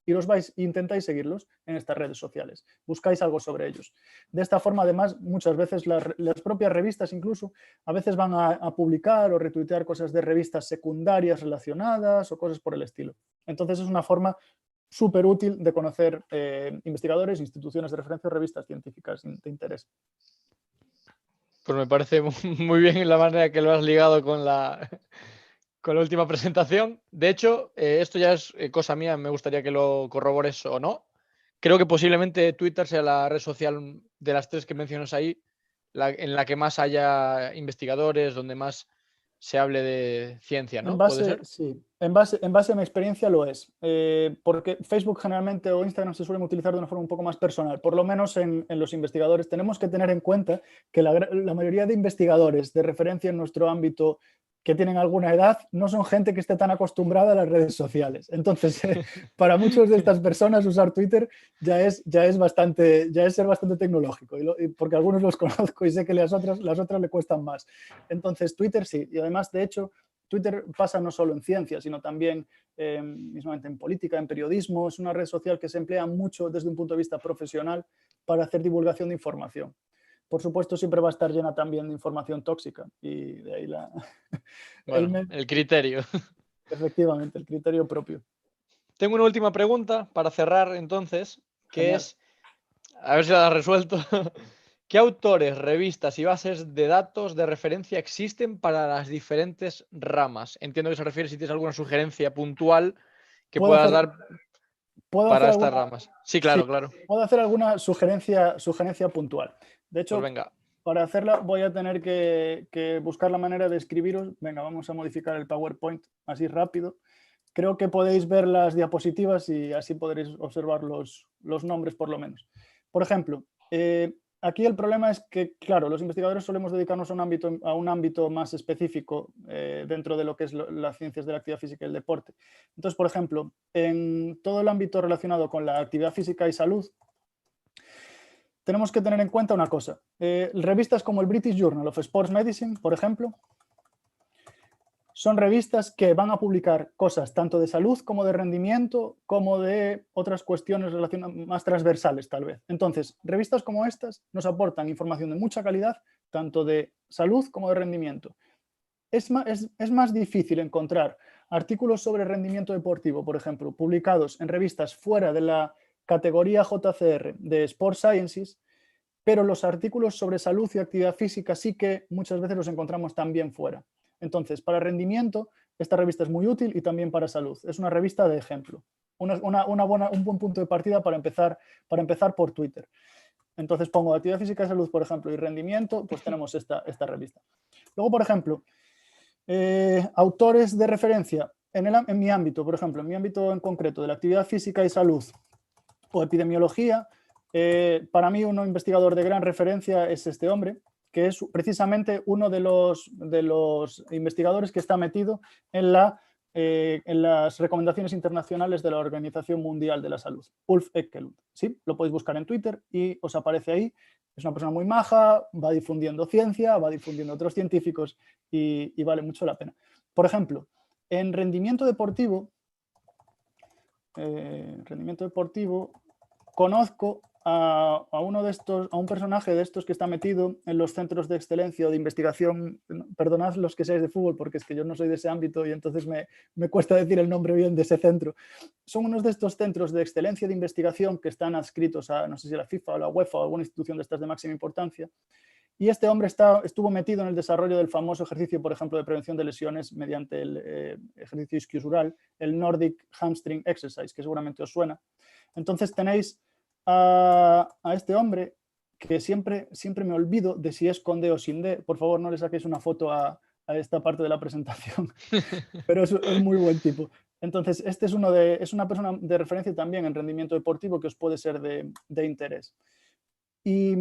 Speaker 2: y intentáis seguirlos en estas redes sociales. Buscáis algo sobre ellos. De esta forma, además, muchas veces las propias revistas incluso a veces van a publicar o retuitear cosas de revistas secundarias relacionadas o cosas por el estilo. Entonces es una forma súper útil de conocer investigadores, instituciones de referencia o revistas científicas de interés.
Speaker 1: Pues me parece muy bien la manera que lo has ligado con la última presentación. De hecho, esto ya es cosa mía, me gustaría que lo corrobores o no. Creo que posiblemente Twitter sea la red social de las tres que mencionas ahí, en la que más haya investigadores, donde más se hable de ciencia, ¿no? ¿Puede ser?
Speaker 2: Sí, en base a mi experiencia lo es, porque Facebook generalmente o Instagram se suelen utilizar de una forma un poco más personal, por lo menos en los investigadores. Tenemos que tener en cuenta que la mayoría de investigadores de referencia en nuestro ámbito que tienen alguna edad no son gente que esté tan acostumbrada a las redes sociales. Entonces, para muchas de estas personas usar Twitter ya es ser bastante tecnológico, porque algunos los conozco y sé que las otras le cuestan más. Entonces, Twitter sí, y además, de hecho, Twitter pasa no solo en ciencia, sino también mismamente en política, en periodismo. Es una red social que se emplea mucho desde un punto de vista profesional para hacer divulgación de información. Por supuesto, siempre va a estar llena también de información tóxica y de ahí
Speaker 1: Bueno, el criterio.
Speaker 2: Efectivamente, el criterio propio.
Speaker 1: Tengo una última pregunta para cerrar entonces, que
Speaker 2: Genial.
Speaker 1: es, a ver si la has resuelto. ¿Qué autores, revistas y bases de datos de referencia existen para las diferentes ramas? Entiendo que se refiere si tienes alguna sugerencia puntual que
Speaker 2: ¿Puedo
Speaker 1: puedas
Speaker 2: hacer,
Speaker 1: dar
Speaker 2: puedo hacer
Speaker 1: para estas
Speaker 2: alguna,
Speaker 1: ramas. Sí,
Speaker 2: sí,
Speaker 1: claro, claro.
Speaker 2: puedo hacer alguna sugerencia puntual? De
Speaker 1: Pues
Speaker 2: hecho,
Speaker 1: venga.
Speaker 2: para hacerla voy a tener que buscar la manera de escribiros. Venga, vamos a modificar el PowerPoint así rápido. Creo que podéis ver las diapositivas y así podréis observar los nombres por lo menos. Por ejemplo, aquí el problema es que, claro, los investigadores solemos dedicarnos a un ámbito más específico dentro de lo que es las ciencias de la actividad física y el deporte. Entonces, por ejemplo, en todo el ámbito relacionado con la actividad física y salud, tenemos que tener en cuenta una cosa. Revistas como el British Journal of Sports Medicine, por ejemplo, son revistas que van a publicar cosas tanto de salud como de rendimiento, como de otras cuestiones más transversales, tal vez. Entonces, revistas como estas nos aportan información de mucha calidad, tanto de salud como de rendimiento. Es más difícil encontrar artículos sobre rendimiento deportivo, por ejemplo, publicados en revistas fuera de la categoría JCR de Sport Sciences, pero los artículos sobre salud y actividad física sí que muchas veces los encontramos también fuera. Entonces, para rendimiento, esta revista es muy útil y también para salud. Es una revista de ejemplo. Un buen punto de partida para empezar por Twitter. Entonces pongo actividad física y salud, por ejemplo, y rendimiento, pues tenemos esta revista. Luego, por ejemplo, autores de referencia en mi ámbito, por ejemplo, en mi ámbito en concreto de la actividad física y salud o epidemiología, para mí un investigador de gran referencia es este hombre, que es precisamente uno de los investigadores que está metido en las recomendaciones internacionales de la Organización Mundial de la Salud, Ulf Ekelund. ¿Sí? Lo podéis buscar en Twitter y os aparece ahí. Es una persona muy maja, va difundiendo ciencia, va difundiendo otros científicos y vale mucho la pena. Por ejemplo, en rendimiento deportivo, conozco a un personaje de estos que está metido en los centros de excelencia o de investigación. Perdonad los que seáis de fútbol, porque es que yo no soy de ese ámbito y entonces me cuesta decir el nombre bien de ese centro. Son unos de estos centros de excelencia de investigación que están adscritos a, no sé si a la FIFA o la UEFA o alguna institución de estas de máxima importancia. Y este hombre estuvo metido en el desarrollo del famoso ejercicio, por ejemplo, de prevención de lesiones mediante el ejercicio isquiosural, el Nordic Hamstring Exercise, que seguramente os suena. Entonces tenéis a este hombre que siempre me olvido de si es con D o sin D. Por favor, no le saquéis una foto a esta parte de la presentación, pero es muy buen tipo. Entonces, este es una persona de referencia también en rendimiento deportivo que os puede ser de interés. Y,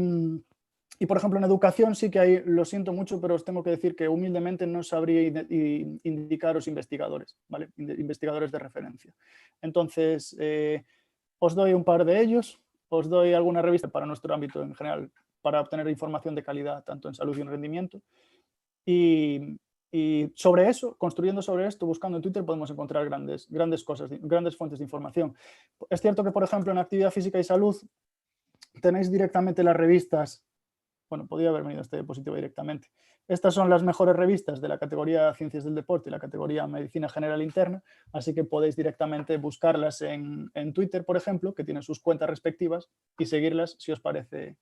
Speaker 2: por ejemplo, en educación sí que hay, lo siento mucho, pero os tengo que decir que humildemente no sabría indicaros investigadores, ¿vale? Investigadores de referencia. Entonces, os doy un par de ellos, os doy alguna revista para nuestro ámbito en general, para obtener información de calidad, tanto en salud y en rendimiento. Y sobre eso, construyendo sobre esto, buscando en Twitter, podemos encontrar grandes cosas, grandes fuentes de información. Es cierto que, por ejemplo, en actividad física y salud tenéis directamente las revistas. Bueno, podría haber venido esta diapositiva directamente. Estas son las mejores revistas de la categoría Ciencias del Deporte y la categoría Medicina General Interna, así que podéis directamente buscarlas en Twitter, por ejemplo, que tienen sus cuentas respectivas, y seguirlas si os parece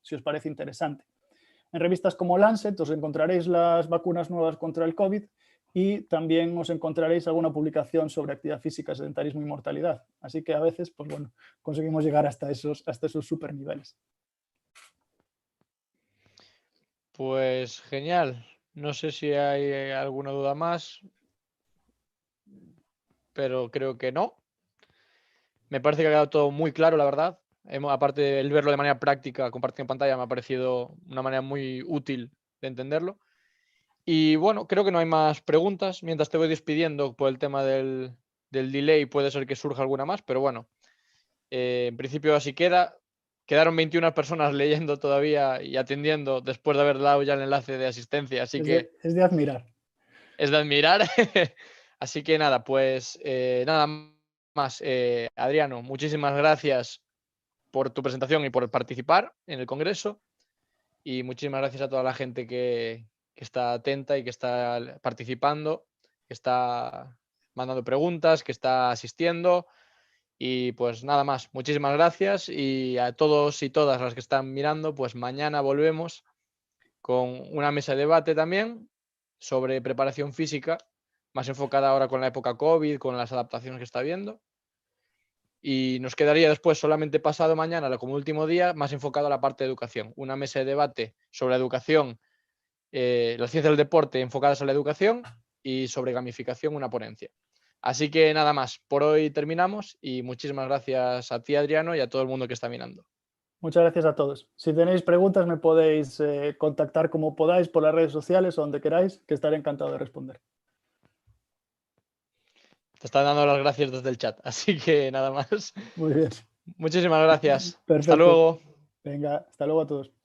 Speaker 2: interesante. En revistas como Lancet os encontraréis las vacunas nuevas contra el COVID y también os encontraréis alguna publicación sobre actividad física, sedentarismo y mortalidad. Así que a veces, pues bueno, conseguimos llegar hasta esos super niveles.
Speaker 1: Pues genial. No sé si hay alguna duda más, pero creo que no. Me parece que ha quedado todo muy claro, la verdad. Aparte de el verlo de manera práctica, compartido en pantalla, me ha parecido una manera muy útil de entenderlo. Y bueno, creo que no hay más preguntas. Mientras te voy despidiendo por el tema del delay, puede ser que surja alguna más, pero bueno, en principio así queda. Quedaron 21 personas leyendo todavía y atendiendo después de haber dado ya el enlace de asistencia, así que
Speaker 2: Es de admirar.
Speaker 1: es de admirar. Así que nada, pues nada más. Adriano, muchísimas gracias por tu presentación y por participar en el Congreso. Y muchísimas gracias a toda la gente que está atenta y que está participando, que está mandando preguntas, que está asistiendo. Y pues nada más, muchísimas gracias, y a todos y todas las que están mirando, pues mañana volvemos con una mesa de debate también sobre preparación física, más enfocada ahora con la época COVID, con las adaptaciones que está habiendo. Y nos quedaría después, solamente pasado mañana, como último día, más enfocado a la parte de educación. Una mesa de debate sobre educación, las ciencias del deporte enfocadas a la educación, y sobre gamificación una ponencia. Así que nada más, por hoy terminamos y muchísimas gracias a ti, Adriano, y a todo el mundo que está mirando.
Speaker 2: Muchas gracias a todos. Si tenéis preguntas me podéis contactar como podáis por las redes sociales o donde queráis, que estaré encantado de responder.
Speaker 1: Te están dando las gracias desde el chat, así que nada más.
Speaker 2: Muy bien.
Speaker 1: Muchísimas gracias. Hasta
Speaker 2: Perfecto.
Speaker 1: luego.
Speaker 2: Venga, hasta luego a todos.